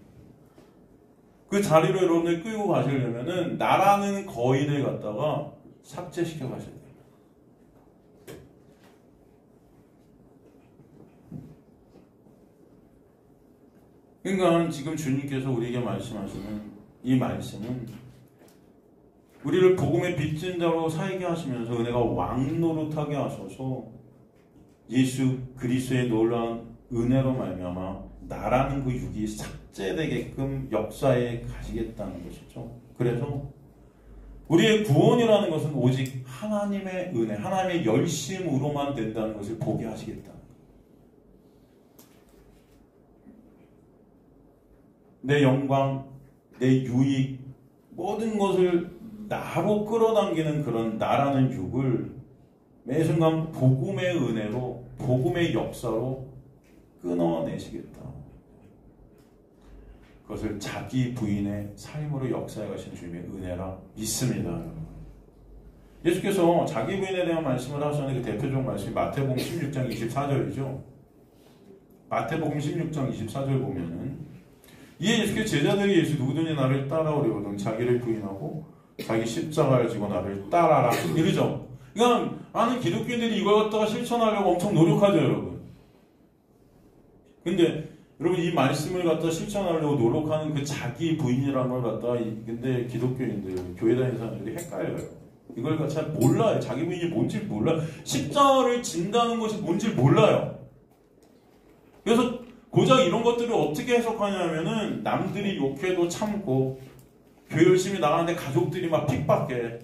S1: 그 자리로 여러분들 끌고 가시려면은 나라는 거인을 갖다가 삭제시켜 가셔야 돼요. 그러니까 지금 주님께서 우리에게 말씀하시는 이 말씀은 우리를 복음의 빚진 자로 살게 하시면서 은혜가 왕노릇하게 하셔서 예수 그리스도의 놀라운 은혜로 말미암아 나라는 그 육이 삭제되게끔 역사에 가시겠다는 것이죠. 그래서 우리의 구원이라는 것은 오직 하나님의 은혜, 하나님의 열심으로만 된다는 것을 보게 하시겠다. 내 영광, 내 유익, 모든 것을 나로 끌어당기는 그런 나라는 육을 매 순간 복음의 은혜로, 복음의 역사로 끊어내시겠다. 그것을 자기 부인의 삶으로 역사해 가신 주님의 은혜라 믿습니다. 예수께서 자기 부인에 대한 말씀을 하셨는데 그 대표적 말씀이 마태복음 16장 24절이죠. 마태복음 16장 24절 보면은 이에 예수께서 제자들이 예수 누구든지 나를 따라오려거든 자기를 부인하고 자기 십자가를 지고 나를 따라라 이러죠. 그러니까 많은 기독교인들이 이걸 갖다가 실천하려고 엄청 노력하죠, 여러분. 근데 여러분 이 말씀을 갖다 실천하려고 노력하는 그 자기 부인이라는 걸 갖다가 근데 기독교인들, 교회 다니는 사람들이 헷갈려요. 이걸 갖다 잘 몰라요. 자기 부인이 뭔지 몰라요. 십자가를 진다는 것이 뭔지 몰라요. 그래서 고작 이런 것들을 어떻게 해석하냐면은 남들이 욕해도 참고 교회 열심히 나가는데 가족들이 막 핍박해.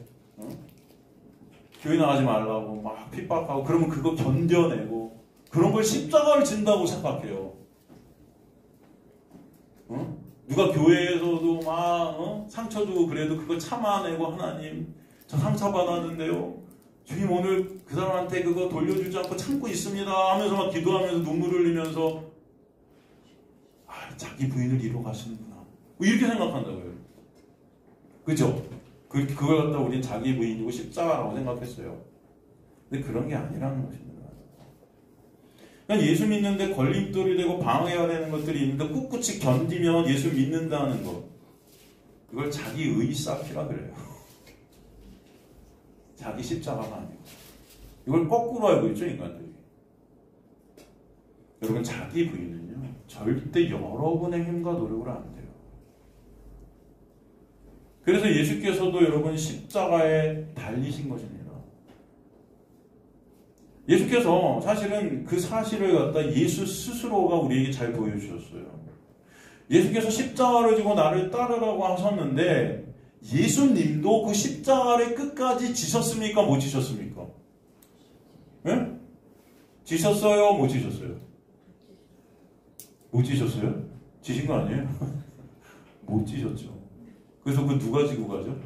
S1: 교회 나가지 말라고 막 핍박하고 그러면 그거 견뎌내고 그런 걸 십자가를 진다고 생각해요. 누가 교회에서도 막 상처 주고 그래도 그거 참아내고 하나님 저 상처 받았는데요. 주님 오늘 그 사람한테 그거 돌려주지 않고 참고 있습니다 하면서 막 기도하면서 눈물 흘리면서 자기 부인을 이루어 가시는구나. 이렇게 생각한다고요. 그죠? 그걸 갖다 우리는 자기 부인이고 십자가라고 생각했어요. 근데 그런 게 아니라는 것입니다. 그러니까 예수 믿는데 걸림돌이 되고 방해가 되는 것들이 있는데 꿋꿋이 견디면 예수 믿는다는 것. 그걸 자기 의 쌓기라 그래요. 자기 십자가가 아니고. 이걸 거꾸로 알고 있죠, 인간들이. 여러분, 자기 부인은요, 절대 여러분의 힘과 노력으로 안 돼요. 그래서 예수께서도 여러분 십자가에 달리신 것입니다. 예수께서 사실은 그 사실을 갖다 예수 스스로가 우리에게 잘 보여주셨어요. 예수께서 십자가를 지고 나를 따르라고 하셨는데 예수님도 그 십자가를 끝까지 지셨습니까? 못 지셨습니까? 네? 지셨어요? 못 지셨어요? 못 지셨어요? 지신 거 아니에요? 못 지셨죠. 그래서 그 누가 지고 가죠?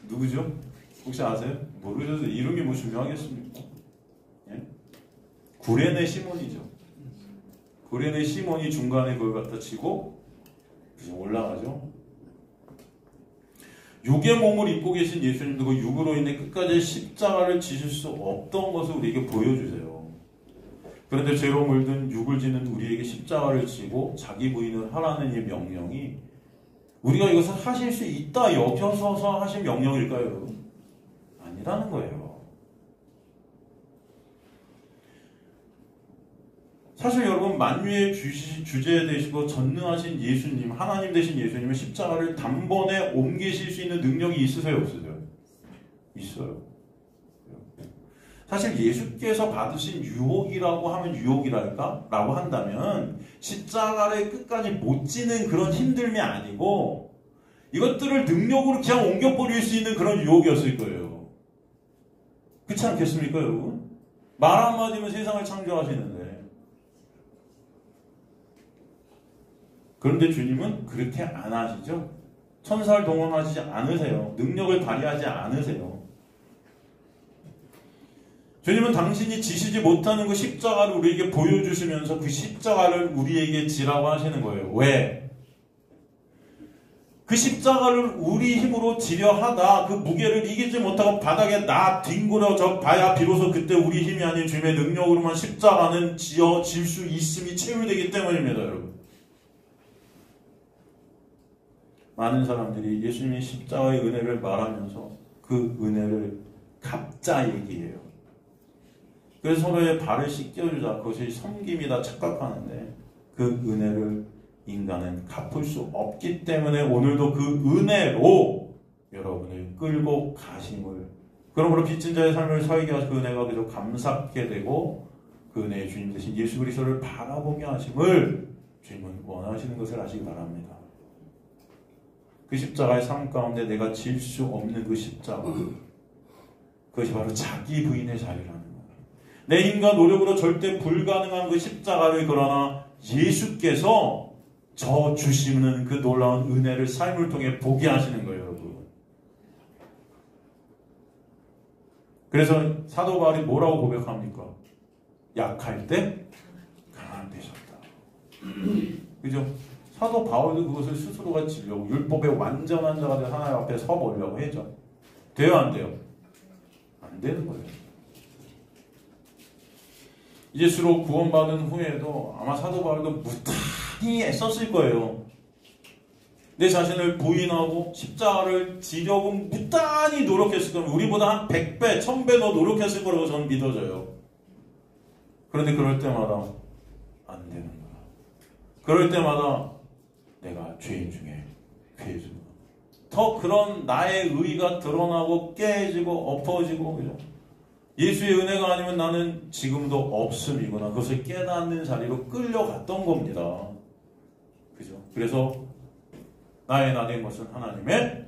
S1: 누구죠? 혹시 아세요? 모르셔서 이름이 뭐 중요하겠습니까? 예? 구레네 시몬이죠. 구레네 시몬이 중간에 그걸 갖다 치고 올라가죠. 육의 몸을 입고 계신 예수님도 그 육으로 인해 끝까지 십자가를 지실 수 없던 것을 우리에게 보여주세요. 그런데 죄로 물든 육을 지는 우리에게 십자가를 지고 자기 부인을 하라는 이 명령이 우리가 이것을 하실 수 있다 여겨서 하신 명령일까요, 여러분? 아니라는 거예요. 사실 여러분, 만유의 주제 되시고 전능하신 예수님, 하나님 되신 예수님은 십자가를 단번에 옮기실 수 있는 능력이 있으세요, 없으세요? 있어요. 사실 예수께서 받으신 유혹이라고 하면 유혹이랄까? 라고 한다면 십자가를 끝까지 못 지는 그런 힘듦이 아니고 이것들을 능력으로 그냥 옮겨버릴 수 있는 그런 유혹이었을 거예요. 그렇지 않겠습니까, 여러분? 말 한마디면 세상을 창조하시는데. 그런데 주님은 그렇게 안 하시죠? 천사를 동원하지 않으세요. 능력을 발휘하지 않으세요. 주님은 당신이 지시지 못하는 그 십자가를 우리에게 보여주시면서 그 십자가를 우리에게 지라고 하시는 거예요. 왜? 그 십자가를 우리 힘으로 지려 하다 그 무게를 이기지 못하고 바닥에 뒹굴어져 봐야 비로소 그때 우리 힘이 아닌 주님의 능력으로만 십자가는 지어질 수 있음이 체험되기 때문입니다, 여러분. 많은 사람들이 예수님의 십자가의 은혜를 말하면서 그 은혜를 갑자 얘기해요. 그래서 서로의 발을 씻겨주자 그것이 섬김이다 착각하는데 그 은혜를 인간은 갚을 수 없기 때문에 오늘도 그 은혜로 여러분을 끌고 가심을, 그러므로 빚진 자의 삶을 살게 하신 그 은혜가 계속 감사하게 되고 그 은혜의 주님 되신 예수 그리스도를 바라보게 하심을 주님은 원하시는 것을 아시기 바랍니다. 그 십자가의 삶 가운데 내가 질 수 없는 그 십자가, 그것이 바로 자기 부인의 자유라는 거예요. 내 힘과 노력으로 절대 불가능한 그 십자가를 그러나 예수께서 저 주시는 그 놀라운 은혜를 삶을 통해 보게 하시는 거예요, 여러분. 그래서 사도 바울이 뭐라고 고백합니까? 약할 때 강한 되셨다. 그죠? 사도 바울도 그것을 스스로가 지려고 율법의 완전한 자가 된 하나님 앞에 서보려고 했죠. 돼요, 안 돼요? 안 되는 거예요. 예수로 구원받은 후에도 아마 사도 바울도 무탄히 애썼을 거예요. 내 자신을 부인하고 십자가를 지려고 무탄히 노력했을 겁니다. 우리보다 한 100배, 1000배 더 노력했을 거라고 저는 믿어져요. 그런데 그럴 때마다 안 되는 거야. 그럴 때마다 내가 죄인 중에 괴해지고 더 그런 나의 의의가 드러나고 깨지고 엎어지고, 그죠? 예수의 은혜가 아니면 나는 지금도 없음이구나. 그것을 깨닫는 자리로 끌려갔던 겁니다. 그죠? 그래서 나의 나 된 것은 하나님의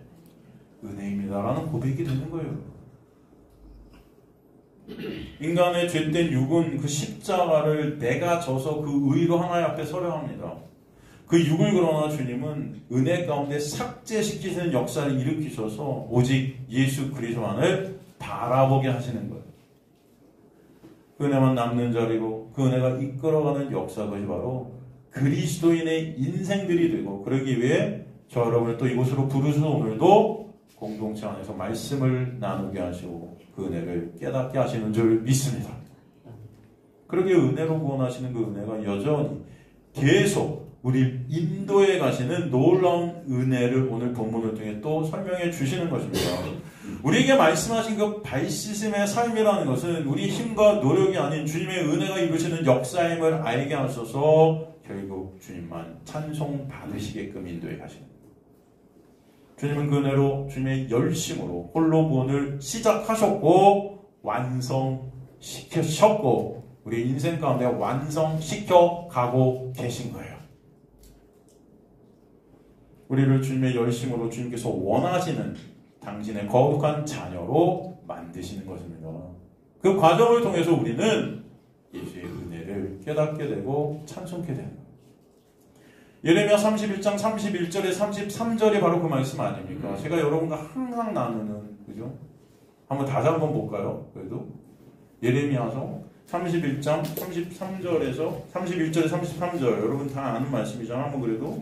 S1: 은혜입니다라는 고백이 되는 거예요. 인간의 죄된 육은 그 십자가를 내가 져서 그 의로 하나님 앞에 서려 합니다. 그 육을 그러나 주님은 은혜 가운데 삭제시키시는 역사를 일으키셔서 오직 예수 그리스도만을 바라보게 하시는 거예요. 그 은혜만 남는 자리로 그 은혜가 이끌어가는 역사, 그것이 바로 그리스도인의 인생들이 되고, 그러기 위해 저 여러분을 또 이곳으로 부르셔서 오늘도 공동체 안에서 말씀을 나누게 하시고 그 은혜를 깨닫게 하시는 줄 믿습니다. 그러기에 은혜로 구원하시는 그 은혜가 여전히 계속 우리 인도에 가시는 놀라운 은혜를 오늘 본문을 통해 또 설명해 주시는 것입니다. 우리에게 말씀하신 그 발씻음의 삶이라는 것은 우리 힘과 노력이 아닌 주님의 은혜가 이루시는 역사임을 알게 하셔서 결국 주님만 찬송 받으시게끔 인도에 가시는 거예요. 주님은 그 은혜로 주님의 열심으로 홀로 구원을 시작하셨고 완성시키셨고 우리 인생 가운데 완성시켜 가고 계신 거예요. 우리를 주님의 열심으로 주님께서 원하시는 당신의 거룩한 자녀로 만드시는 것입니다. 그 과정을 통해서 우리는 예수의 은혜를 깨닫게 되고 찬송케 되는 거예요. 예레미야 31장 31절에 33절이 바로 그 말씀 아닙니까? 제가 여러분과 항상 나누는, 그죠? 한번 다시 한번 볼까요? 그래도 예레미야서 31장 33절에서 31절에 33절 여러분 다 아는 말씀이잖아. 한번 그래도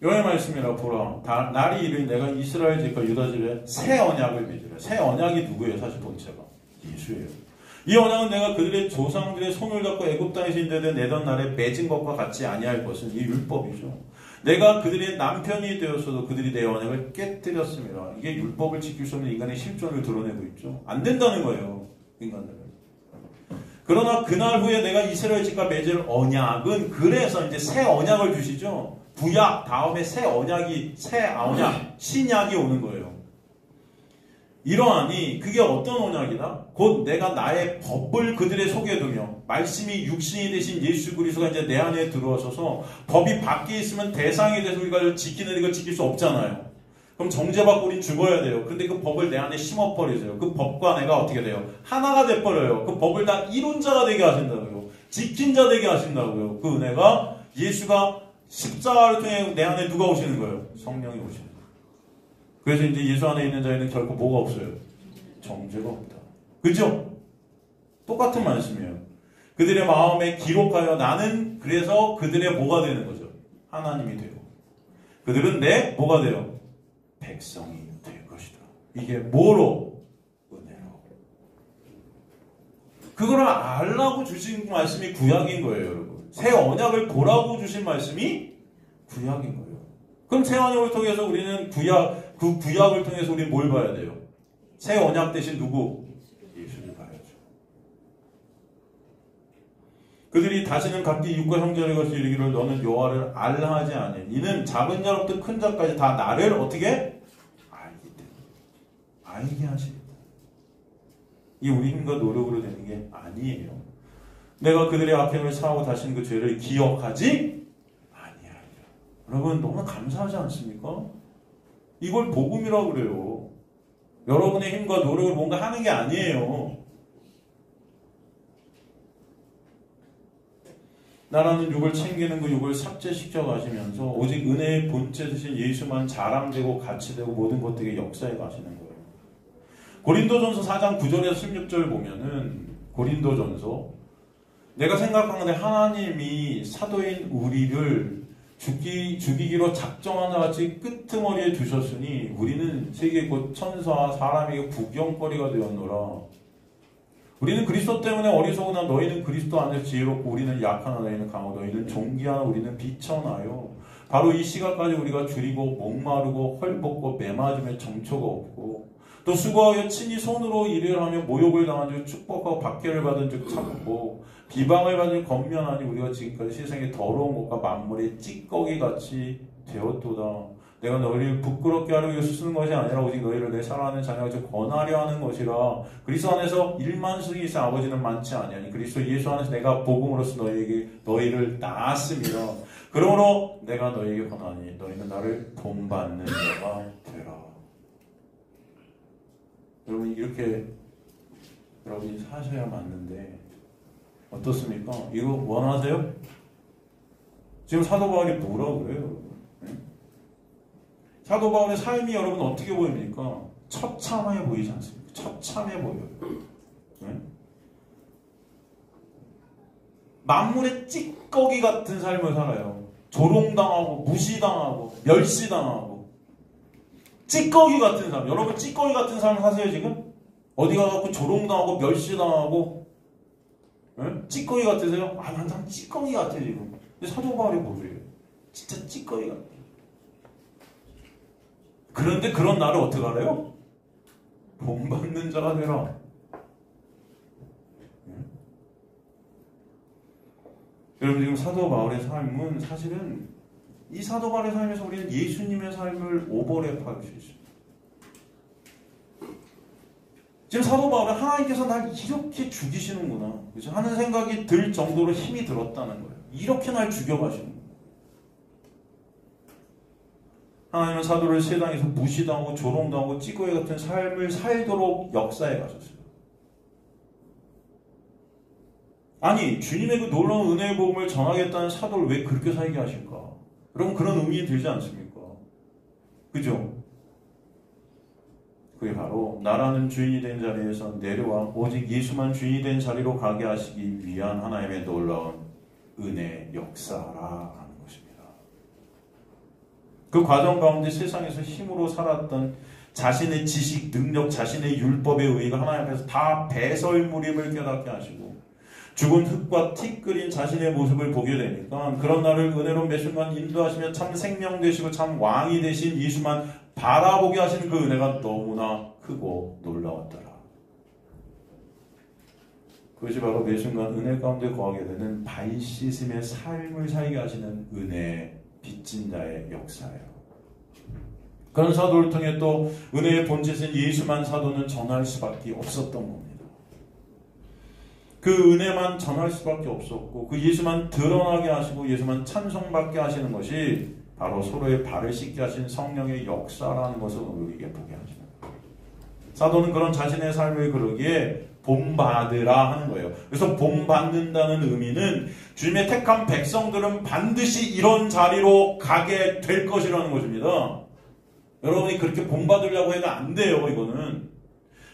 S1: 여호와의 말씀이라 보라 날이 이르니 내가 이스라엘 집과 유다 집에 새 언약을 맺으라. 새 언약이 누구예요? 사실 본체가 예수예요. 이 언약은 내가 그들의 조상들의 손을 잡고 애굽 땅에서 인도에 내던 날에 맺은 것과 같지 아니할 것은 이 율법이죠. 내가 그들의 남편이 되었어도 그들이 내 언약을 깨뜨렸습니다. 이게 율법을 지킬 수 없는 인간의 실존을 드러내고 있죠. 안 된다는 거예요. 인간들은. 그러나 그날 후에 내가 이스라엘 집과 맺을 언약은 그래서 이제 새 언약을 주시죠. 구약 다음에 새 언약이 새 언약 신약이 오는 거예요. 이러하니 그게 어떤 언약이다? 곧 내가 나의 법을 그들의 속에 두며 말씀이 육신이 되신 예수 그리스도가 이제 내 안에 들어와셔서 법이 밖에 있으면 대상이 돼서 우리가 지키는 이걸 지킬 수 없잖아요. 그럼 정죄받고 우리 죽어야 돼요. 근데 그 법을 내 안에 심어버리세요. 그 법과 내가 어떻게 돼요? 하나가 돼버려요. 그 법을 다 이룬 자가 되게 하신다고요. 지킨 자 되게 하신다고요. 그 은혜가 예수가 십자가를 통해 내 안에 누가 오시는 거예요? 성령이 오시는 거예요. 그래서 이제 예수 안에 있는 자에는 결코 뭐가 없어요? 정죄가 없다. 그죠? 똑같은 말씀이에요. 그들의 마음에 기록하여 나는 그래서 그들의 뭐가 되는 거죠? 하나님이 되고 그들은 내 뭐가 돼요? 백성이 될 것이다. 이게 뭐로? 은혜로. 그거를 알라고 주신 말씀이 구약인 거예요, 여러분. 새 언약을 보라고 주신 말씀이 구약인 거예요. 그럼 새 언약을 통해서 우리는 그 구약을 통해서 우리는 뭘 봐야 돼요? 새 언약 대신 누구? 예수를 봐야죠. 그들이 다시는 각기 육과 형제를 것이 이르기를 너는 여호와를 알라 하지 아니하니 이는 작은 자로부터 큰 자까지 다 나를 어떻게? 알기 때문에. 알게 하시겠다. 이게 우리 힘과 노력으로 되는 게 아니에요. 내가 그들의 악행을 사하고 다시는 그 죄를 기억하지 아니하리라. 여러분 너무 감사하지 않습니까? 이걸 복음이라고 그래요. 여러분의 힘과 노력을 뭔가 하는 게 아니에요. 나라는 육을 챙기는 그 육을 삭제시켜 가시면서 오직 은혜의 본체 되신 예수만 자랑되고 가치되고 모든 것들이 역사에 가시는 거예요. 고린도전서 4장 9절에서 16절 보면은 고린도전서 내가 생각하는데 하나님이 사도인 우리를 죽이기로 작정한 것 같이 끄트머리에 두셨으니 우리는 세계 곧 천사와 사람에게 구경거리가 되었노라. 우리는 그리스도 때문에 어리석으나 너희는 그리스도 안에서 지혜롭고 우리는 약하나 너희는 강하고 너희는 존귀하나 우리는 비천하여 바로 이 시각까지 우리가 줄이고 목마르고 헐벗고 매맞음에 정처가 없고 또 수고하여 친히 손으로 일을 하며 모욕을 당한 즉 축복하고 박해를 받은 즉 참고 비방을 받은 건면하니 우리가 지금까지 세상의 더러운 것과 만물의 찌꺼기같이 되었도다. 내가 너희를 부끄럽게 하려고 쓰는 것이 아니라 오직 너희를 내 사랑하는 자녀같이 권하려 하는 것이라. 그리스도 안에서 1만승이 있어 아버지는 많지 아니하니 그리스도 예수 안에서 내가 복음으로써 너희를 낳았음이라. 그러므로 내가 너희에게 권하니 너희는 나를 본받는 자가 되라. 여러분 이렇게 여러분이 사셔야 맞는데 어떻습니까? 이거 원하세요? 지금 사도 바울이 뭐라고 그래요? 사도 바울의 삶이 여러분 어떻게 보입니까? 처참해 보이지 않습니까? 처참해 보여요. 네? 만물의 찌꺼기 같은 삶을 살아요. 조롱당하고 무시당하고 멸시당하고 찌꺼기 같은 삶. 여러분 찌꺼기 같은 삶 사세요 지금? 어디 가갖고 조롱당하고 멸시당하고 네? 찌꺼기 같으세요? 아 항상 찌꺼기 같아 지금. 근데 사도 바울이 뭐래요? 진짜 찌꺼기 같아. 그런데 그런 나를 어떻게 알아요? 본받는 자가 되라. 네? 여러분 지금 사도 바울의 삶은 사실은 이 사도 바울의 삶에서 우리는 예수님의 삶을 오버랩할 수 있습니다. 지금 사도 바울은 하나님께서 날 이렇게 죽이시는구나 그렇죠? 하는 생각이 들 정도로 힘이 들었다는 거예요. 이렇게 날 죽여가시는 거예요. 하나님은 사도를 세상에서 무시당하고 조롱당하고 찌꺼기 같은 삶을 살도록 역사해 가셨어요. 아니 주님의 그 놀라운 은혜의 복음을 전하겠다는 사도를 왜 그렇게 살게 하실까? 여러분 그런 의문이 들지 않습니까? 그죠? 그게 바로 나라는 주인이 된 자리에서 내려와 오직 예수만 주인이 된 자리로 가게 하시기 위한 하나님의 놀라운 은혜의 역사라 하는 것입니다. 그 과정 가운데 세상에서 힘으로 살았던 자신의 지식, 능력, 자신의 율법의 의의가 하나님 앞에서 다 배설물임을 깨닫게 하시고 죽은 흙과 티끌인 자신의 모습을 보게 되니까 그런 나를 은혜로 매 순간 인도하시며 참 생명 되시고 참 왕이 되신 예수만 바라보게 하시는 그 은혜가 너무나 크고 놀라웠더라. 그것이 바로 매 순간 은혜 가운데 거하게 되는 발 씻음의 삶을 살게 하시는 은혜의 빚진 자의 역사예요. 그런 사도를 통해 또 은혜의 본질인 예수만 사도는 전할 수밖에 없었던 겁니다. 그 은혜만 전할 수밖에 없었고 그 예수만 드러나게 하시고 예수만 찬송받게 하시는 것이 바로 서로의 발을 씻게 하신 성령의 역사라는 것을 우리에게 보게 하십니다. 사도는 그런 자신의 삶을 그러기에 본받으라 하는 거예요. 그래서 본받는다는 의미는 주님의 택한 백성들은 반드시 이런 자리로 가게 될 것이라는 것입니다. 여러분이 그렇게 본받으려고 해도 안 돼요, 이거는.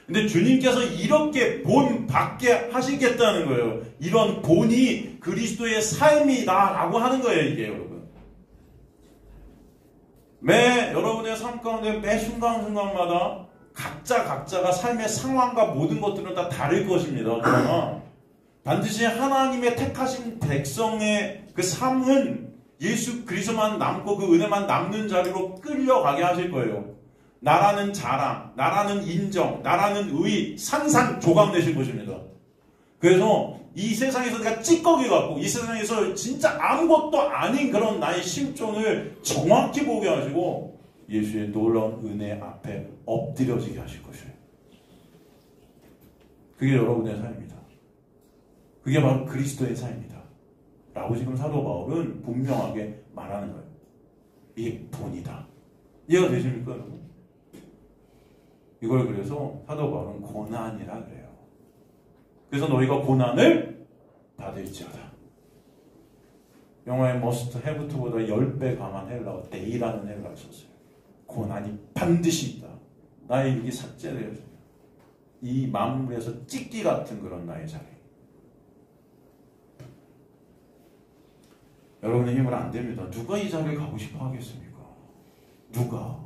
S1: 근데 주님께서 이렇게 본받게 하시겠다는 거예요. 이런 본이 그리스도의 삶이다라고 하는 거예요, 이게 여러분. 여러분의 삶 가운데 매 순간순간마다 각자가 삶의 상황과 모든 것들은 다 다를 것입니다. 그러나 반드시 하나님의 택하신 백성의 그 삶은 예수 그리스도만 남고 그 은혜만 남는 자리로 끌려가게 하실 거예요. 나라는 자랑, 나라는 인정, 나라는 의, 산산조각 내실 것입니다. 그래서 이 세상에서 내가 찌꺼기 같고 이 세상에서 진짜 아무것도 아닌 그런 나의 실존을 정확히 보게 하시고 예수의 놀라운 은혜 앞에 엎드려지게 하실 것이에요. 그게 여러분의 삶입니다. 그게 바로 그리스도의 삶입니다. 라고 지금 사도 바울은 분명하게 말하는 거예요. 이게 본이다. 이해가 되십니까, 여러분? 이걸 그래서 사도 바울은 고난이라 그래요. 그래서 너희가 고난을 받을지어다. 영어의 must have to보다 10배 강한 헬라어 day라는 헬라어를 썼어요. 고난이 반드시 있다. 나의 육이 삭제되어져요. 이 만물에서 찢기 같은 그런 나의 자리. 여러분의 힘은 안 됩니다. 누가 이 자리를 가고 싶어 하겠습니까? 누가?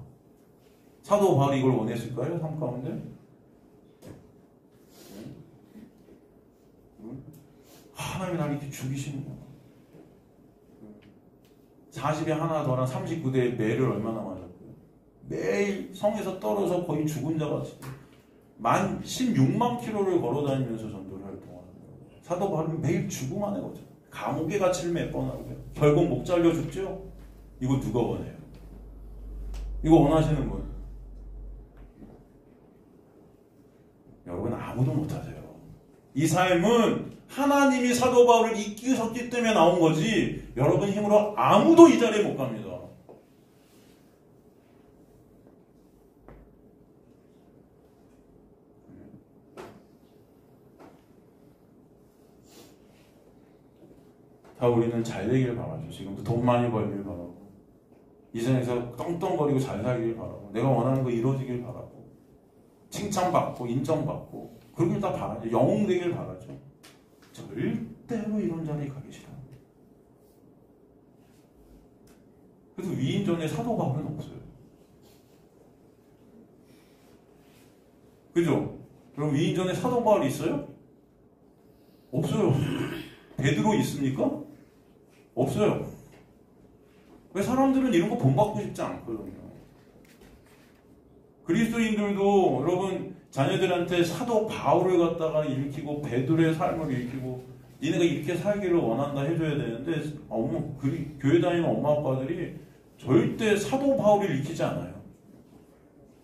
S1: 사도 바울이 이걸 원했을까요? 삶 가운데? 하나님이 나를 이렇게 죽이시는구나. 40에 하나 더한 39대의 매를 얼마나 맞았고요. 매일 성에서 떨어져 거의 죽은 자 같이 16만 킬로를 걸어다니면서 전도를 활동하는 거예요. 사도 바울은 매일 죽음만 해거든요. 감옥에 갇힐 몇 번 하고요. 결국 목 잘려 죽죠? 이거 누가 원해요? 이거 원하시는 분? 여러분 아무도 못하세요. 이 삶은 하나님이 사도 바울을 이끄셨기 때문에 나온 거지 여러분 힘으로 아무도 이 자리에 못 갑니다. 다 우리는 잘 되기를 바라죠. 지금도 돈 많이 벌기를 바라고 이 세상에서 떵떵거리고 잘 살기를 바라고 내가 원하는 거 이루어지길 바라고 칭찬받고 인정받고 그러길 다 바라죠. 영웅 되길 바라죠. 절대로 이런 자리에 가기 싫어요. 그래서 위인전에 사도 바울은 없어요. 그죠? 그럼 위인전에 사도 바울이 있어요? 없어요. 베드로 있습니까? 없어요. 왜 사람들은 이런 거 본받고 싶지 않거든요. 그리스도인들도 여러분 자녀들한테 사도 바울을 갖다가 일으키고 베드로의 삶을 일으키고 니네가 이렇게 살기를 원한다 해줘야 되는데 교회 다니는 엄마 아빠들이 절대 사도 바울을 일으키지 않아요.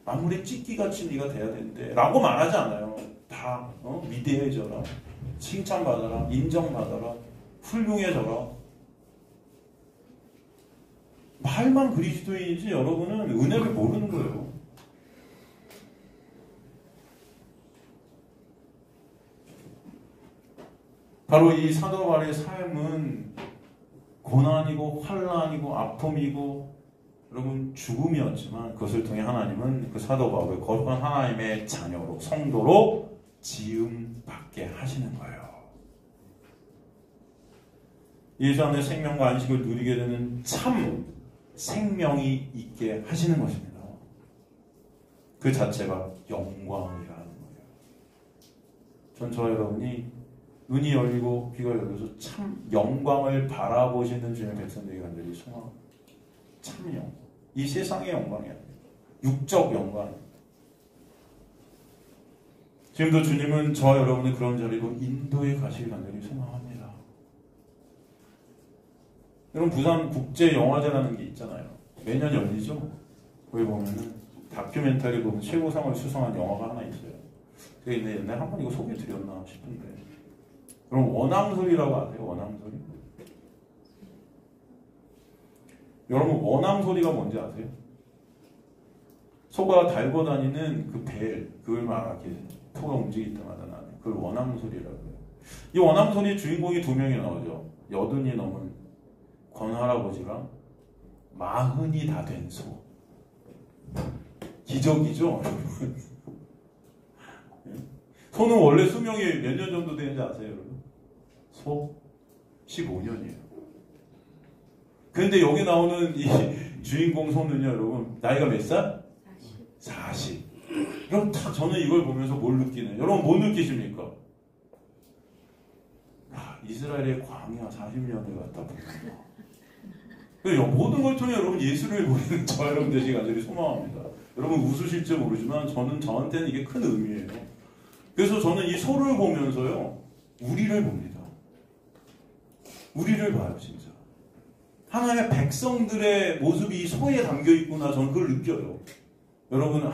S1: 아무리 찢기같이 네가 돼야 되는데 라고 말하지 않아요. 다 위대해져라, 칭찬받아라, 인정받아라, 훌륭해져라. 말만 그리스도인이지 여러분은 은혜를 모르는 거예요. 바로 이 사도 바울의 삶은 고난이고 환난이고 아픔이고 여러분 죽음이었지만 그것을 통해 하나님은 그 사도 바울을 거룩한 하나님의 자녀로 성도로 지음받게 하시는 거예요. 예수 안에 생명과 안식을 누리게 되는 참 생명이 있게 하시는 것입니다. 그 자체가 영광이라는 거예요. 전 저와 여러분이 눈이 열리고 귀가 열려서 참 영광을 바라보시는 주님의 백성들이 간절히 소망합니다. 참 영광. 이 세상의 영광이 아니에요. 육적 영광. 지금도 주님은 저와 여러분의 그런 자리로 인도에 가시길 간절히 소망합니다. 여러분 부산 국제영화제라는 게 있잖아요. 매년 열리죠. 거기 보면은 다큐멘터리 보면 최고상을 수상한 영화가 하나 있어요. 제가 옛날에 한 번 이거 소개드렸나 싶은데. 그럼 원앙소리라고 아세요? 원앙소리? 여러분 원앙소리가 뭔지 아세요? 소가 달고 다니는 그 벨, 그걸 막 이렇게 소가 움직일 때마다 나는 그걸 원앙소리라고 해요. 이 원앙소리의 주인공이 두 명이 나오죠. 80이 넘은 권할아버지랑 40이 다 된 소. 기적이죠? 소는 원래 수명이 몇 년 정도 되는지 아세요, 여러분? 소? 15년이에요. 그런데 여기 나오는 이 주인공 소는요, 여러분, 나이가 몇 살? 40. 그럼 딱 저는 이걸 보면서 뭘 느끼나요? 여러분, 뭐 느끼십니까? 이스라엘의 광야 40년을 갖다 보면. 모든 걸 통해 여러분 예수를 보이는 저 여러분 되시기 간절히 소망합니다. 여러분 웃으실지 모르지만 저한테는 이게 큰 의미예요. 그래서 저는 이 소를 보면서요, 우리를 봅니다. 우리를 봐요, 진짜. 하나님의 백성들의 모습이 이 소에 담겨 있구나, 저는 그걸 느껴요. 여러분은,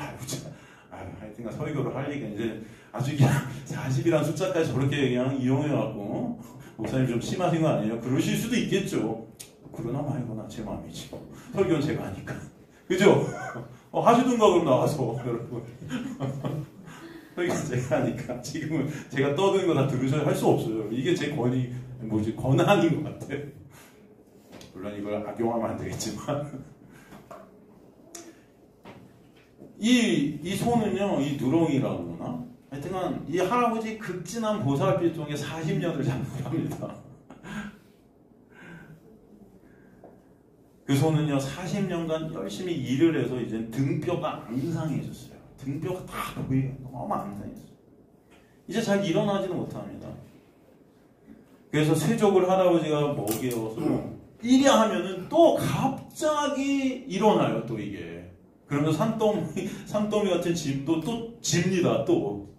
S1: 하여튼간 설교를 할 얘기가 이제 아주 그냥 40이란 숫자까지 저렇게 그냥 이용해갖고, 목사님 좀 심하신 거 아니에요? 그러실 수도 있겠죠. 그러나 말거나 제 마음이지. 설교는 제가 하니까. 그죠? 하시든가 그럼 나와서, 여러분. 설교는 제가 하니까. 지금은 제가 떠드는 거 다 들으셔야 할 수 없어요. 이게 제 권한인 것 같아요. 물론 이걸 악용하면 안 되겠지만. 이 소는요, 이 누렁이라고 그러나? 하여튼간, 이 할아버지 극진한 보살빛 중에 40년을 잠들합니다. 그 소는요, 40년간 열심히 일을 해서 이제 등뼈가 앙상해졌어요. 등뼈가 다 보여요. 너무 앙상해졌어요. 이제 잘 일어나지는 못합니다. 그래서 쇠족을 할아버지가 먹여서 이랴 하면은 또 갑자기 일어나요, 또 이게. 그러면서 산더미 같은 짐도 또 집니다, 또.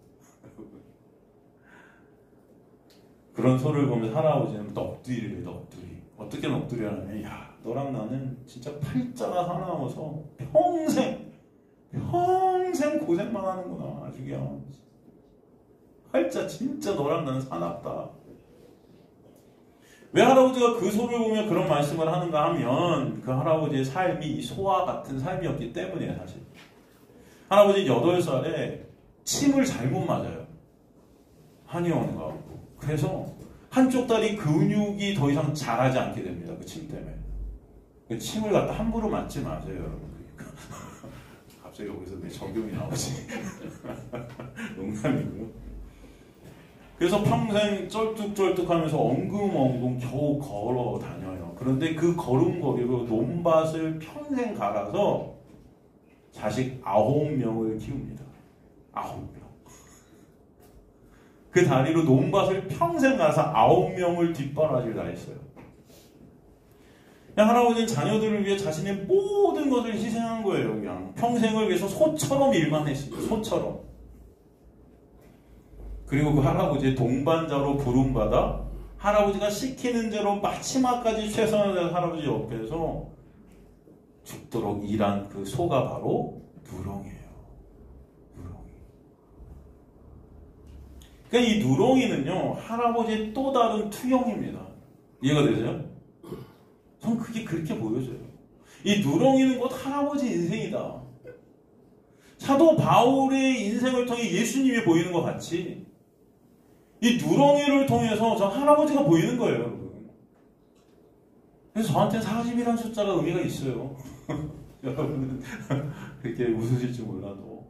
S1: 그런 소를 보면 할아버지는 넋두리를 넋두리. 어떻게 넋두리라면, 야, 너랑 나는 진짜 팔자가 사나워서 평생 고생만 하는구나. 아주 그냥. 팔자 진짜 너랑 나는 사납다. 왜 할아버지가 그 소를 보면 그런 말씀을 하는가 하면 그 할아버지의 삶이 이 소와 같은 삶이었기 때문이에요, 사실. 할아버지 8살에 침을 잘못 맞아요. 한의원 가고. 그래서 한쪽 다리 근육이 더 이상 자라지 않게 됩니다. 그 침 때문에. 그 침을 갖다 함부로 맞지 마세요, 여러분. 갑자기 여기서 내 적용이 나오지. 농담이고요. 그래서 평생 쩔뚝쩔뚝하면서 엉금엉금 겨우 걸어 다녀요. 그런데 그 걸음걸이로 논밭을 평생 갈아서 자식 9명을 키웁니다. 9명. 그 다리로 논밭을 평생 가서 9명을 뒷바라지를 다 했어요. 할아버지는 자녀들을 위해 자신의 모든 것을 희생한 거예요. 그냥 평생을 위해서 소처럼 일만 했어요. 소처럼. 그리고 그 할아버지의 동반자로 부름받아 할아버지가 시키는 대로 마지막까지 최선을 다해서 할아버지 옆에서 죽도록 일한 그 소가 바로 누렁이에요. 누렁이. 그러니까 이 누렁이는요, 할아버지의 또 다른 투영입니다. 이해가 되세요? 전 그게 그렇게 보여져요. 이 누렁이는 곧 할아버지 인생이다. 사도 바울의 인생을 통해 예수님이 보이는 것 같이 이 누렁이를 통해서 저 할아버지가 보이는 거예요, 여러분. 그래서 저한테는 40이라는 숫자가 의미가 있어요. 여러분은 그렇게 웃으실지 몰라도.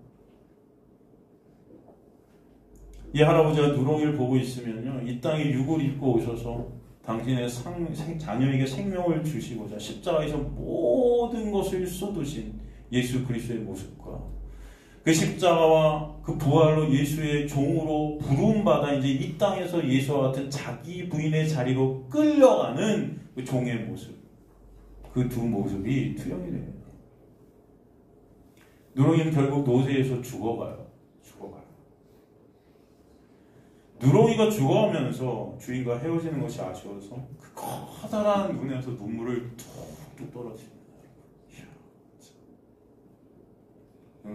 S1: 이 할아버지가 누렁이를 보고 있으면요, 이 땅에 육을 입고 오셔서 당신의 자녀에게 생명을 주시고자 십자가에서 모든 것을 쏟으신 예수 그리스도의 모습과 그 십자가와 그 부활로 예수의 종으로 부름받아 이제 이 땅에서 예수와 같은 자기 부인의 자리로 끌려가는 그 종의 모습, 그 두 모습이 투영이 됩니다. 누렁이는 결국 노새에서 죽어가요. 누렁이가 죽어가면서 주인과 헤어지는 것이 아쉬워서 그 커다란 눈에서 눈물을 툭툭 떨어집니다.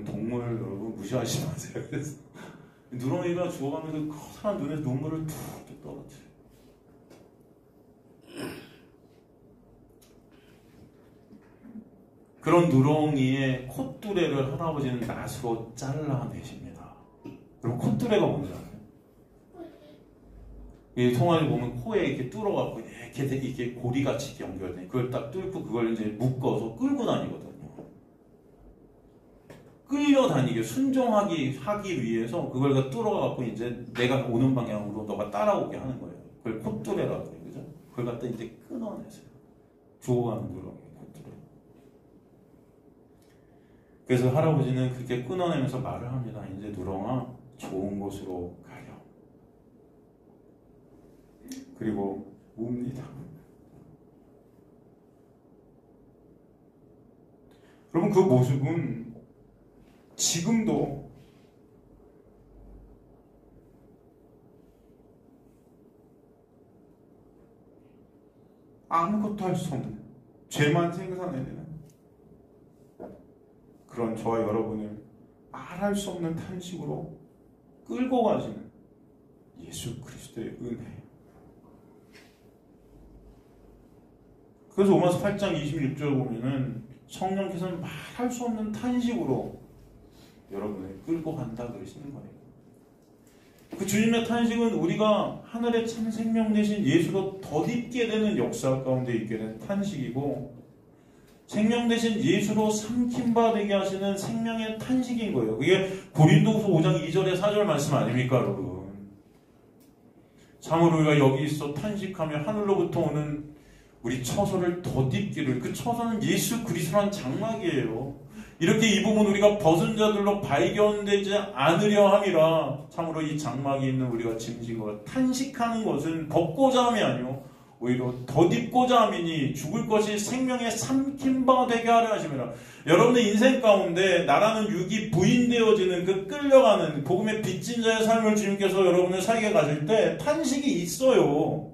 S1: 동물 여러분 무시하지 마세요. 그래서 누렁이가 죽어가면서 그 커다란 눈에서 눈물을 툭툭 떨어져요. 그런 누렁이의 콧뚜레를 할아버지는 낫으로 잘라내십니다. 그럼 콧뚜레가 뭔지 아세요? 이 통화를 보면 코에 이렇게 뚫어갖고 이렇게 고리같이 연결돼. 그걸 딱 뚫고 그걸 이제 묶어서 끌고 다니거든요. 끌려다니게 순종하기 위해서 그걸 뚫어갖고 이제 내가 오는 방향으로 너가 따라오게 하는 거예요. 그걸 콧뚜레라고 해요. 그죠? 그걸 갖다 이제 끊어내세요. 죽어가는 누렁이 콧뚜레. 그래서 할아버지는 그렇게 끊어내면서 말을 합니다. 이제 누렁아, 좋은 곳으로 가렴. 그리고 웁니다. 여러분, 그 모습은 지금도 아무것도 할 수 없는, 죄만 생산해내는 그런 저와 여러분을 말할 수 없는 탄식으로 끌고 가시는 예수 그리스도의 은혜. 그래서 로마서 8장 26절 보면은 성령께서는 말할 수 없는 탄식으로 여러분을 끌고 간다 그러시는 거예요. 그 주님의 탄식은 우리가 하늘의 참 생명 되신 예수로 덧입게 되는 역사 가운데 있게 된 탄식이고, 생명 되신 예수로 삼킨 바 되게 하시는 생명의 탄식인 거예요. 그게 고린도후서 5장 2절의 4절 말씀 아닙니까, 여러분? 참으로 우리가 여기 있어 탄식하며 하늘로부터 오는 우리 처소를 덧입기를, 그 처소는 예수 그리스도란 장막이에요. 이렇게 이 부분 우리가 벗은 자들로 발견되지 않으려 함이라. 참으로 이 장막에 있는 우리가 짐진 것, 탄식하는 것은 벗고자 함이 아니요 오히려 덧입고자 함이니 죽을 것이 생명에 삼킨 바 되게 하려 하심이라. 여러분의 인생 가운데 나라는 육이 부인되어지는 그 끌려가는 복음의 빚진 자의 삶을 주님께서 여러분을 살게 가실 때 탄식이 있어요.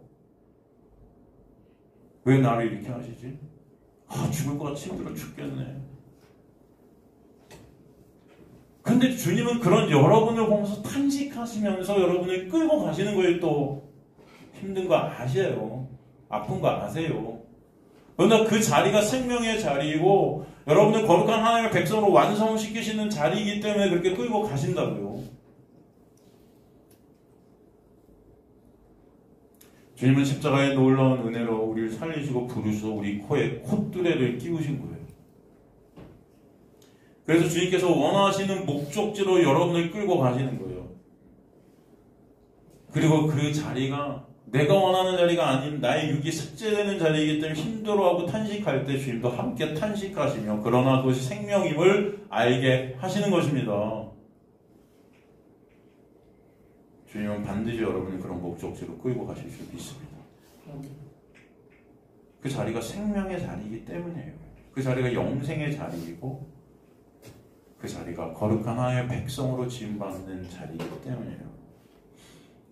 S1: 왜 나를 이렇게 하시지? 죽을 것 같이 힘들어 죽겠네. 근데 주님은 그런 여러분을 보면서 탄식하시면서 여러분을 끌고 가시는 거예요. 또 힘든 거 아세요. 아픈 거 아세요. 그러나 그 자리가 생명의 자리이고 여러분을 거룩한 하나님의 백성으로 완성시키시는 자리이기 때문에 그렇게 끌고 가신다고요. 주님은 십자가의 놀라운 은혜로 우리를 살리시고 부르셔서 우리 코에 콧뚜레를 끼우신 거예요. 그래서 주님께서 원하시는 목적지로 여러분을 끌고 가시는 거예요. 그리고 그 자리가 내가 원하는 자리가 아닌 나의 육이 삭제되는 자리이기 때문에 힘들어하고 탄식할 때 주님도 함께 탄식하시며, 그러나 그것이 생명임을 알게 하시는 것입니다. 주님은 반드시 여러분을 그런 목적지로 끌고 가실 수 있습니다. 그 자리가 생명의 자리이기 때문이에요. 그 자리가 영생의 자리이고 그 자리가 거룩한 하나님의 백성으로 지음받는 자리이기 때문이에요.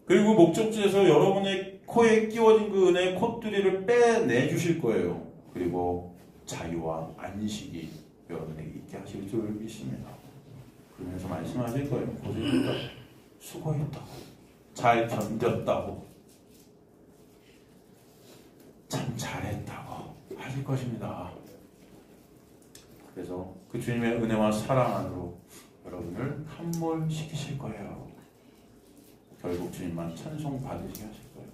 S1: 그리고 목적지에서 여러분의 코에 끼워진 그 은혜의 콧뚜리를 빼내주실 거예요. 그리고 자유와 안식이 여러분에게 있게 하실 줄 믿습니다. 그러면서 말씀하실 거예요. 고생했다고, 수고했다고, 잘 견뎠다고, 참 잘했다고 하실 것입니다. 그래서 그 주님의 은혜와 사랑 안으로 여러분을 함몰시키실 거예요. 결국 주님만 찬송 받으시게 하실 거예요.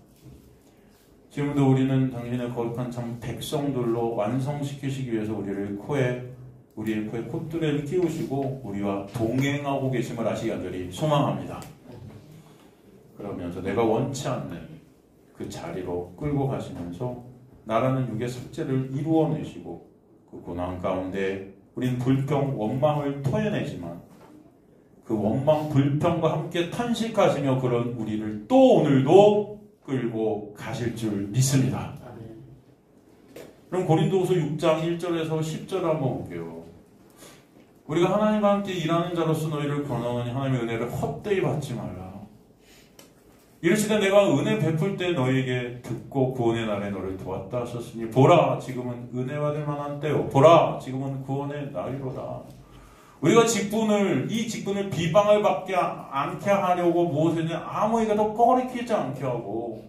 S1: 지금도 우리는 당신의 거룩한 참 백성들로 완성시키시기 위해서 우리의 코에 콧뚜레를 끼우시고 우리와 동행하고 계심을 아시기 간절히 소망합니다. 그러면서 내가 원치 않는 그 자리로 끌고 가시면서 나라는 육의 삭제를 이루어내시고 그 고난 가운데 우린 불평, 원망을 토해내지만 그 원망, 불평과 함께 탄식하시며 그런 우리를 또 오늘도 끌고 가실 줄 믿습니다. 그럼 고린도후서 6장 1절에서 10절 한번 볼게요. 우리가 하나님과 함께 일하는 자로서 너희를 권하노니 하나님의 은혜를 헛되이 받지 말라. 이르시되 내가 은혜 베풀 때 너희에게 듣고 구원의 날에 너를 도왔다 하셨으니 보라 지금은 은혜 받을 만한 때요 보라 지금은 구원의 날이로다. 우리가 이 직분을 비방을 받지 않게 하려고 무엇이든 아무에게도 꺼리키지 않게 하고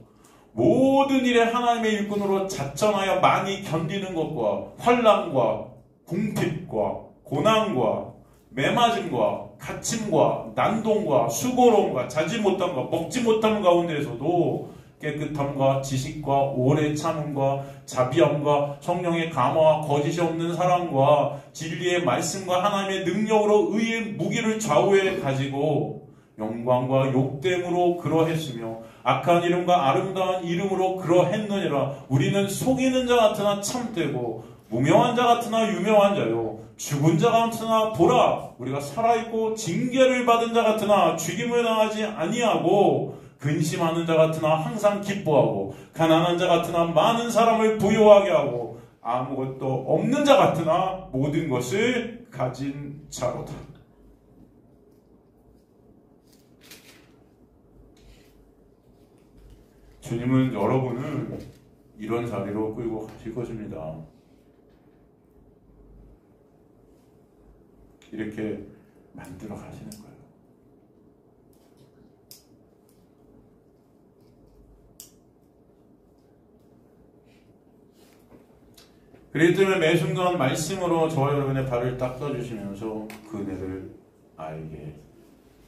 S1: 모든 일에 하나님의 일꾼으로 자천하여 많이 견디는 것과 환난과 궁핍과 고난과 매맞음과 갇힘과 난동과 수고로움과 자지 못함과 먹지 못함 가운데에서도 깨끗함과 지식과 오래 참음과 자비함과 성령의 감화와 거짓이 없는 사랑과 진리의 말씀과 하나님의 능력으로 의의 무기를 좌우에 가지고 영광과 욕됨으로 그러했으며 악한 이름과 아름다운 이름으로 그러했느니라. 우리는 속이는 자 같으나 참되고 무명한 자 같으나 유명한 자요 죽은 자 같으나 보라 우리가 살아있고 징계를 받은 자 같으나 죽임을 당하지 아니하고 근심하는 자 같으나 항상 기뻐하고 가난한 자 같으나 많은 사람을 부유하게 하고 아무것도 없는 자 같으나 모든 것을 가진 자로다. 주님은 여러분을 이런 자리로 끌고 가실 것입니다. 이렇게 만들어 가시는 거예요. 그렇기 때문에 매 순간 말씀으로 저와 여러분의 발을 닦아주시면서 그 은혜를 알게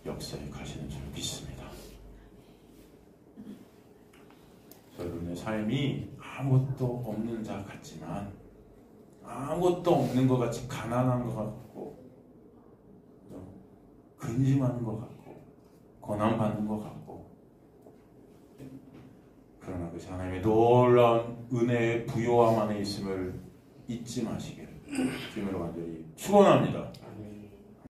S1: 역사에 가시는 줄 믿습니다. 여러분의 삶이 아무것도 없는 자 같지만 아무것도 없는 것 같이 가난한 것 같고 근심하는 것 같고 고난받는 것 같고 그러나 그 하나님의 놀라운 은혜의 부요함 안에 있음을 잊지 마시기를 주님으로 간절히 축원합니다.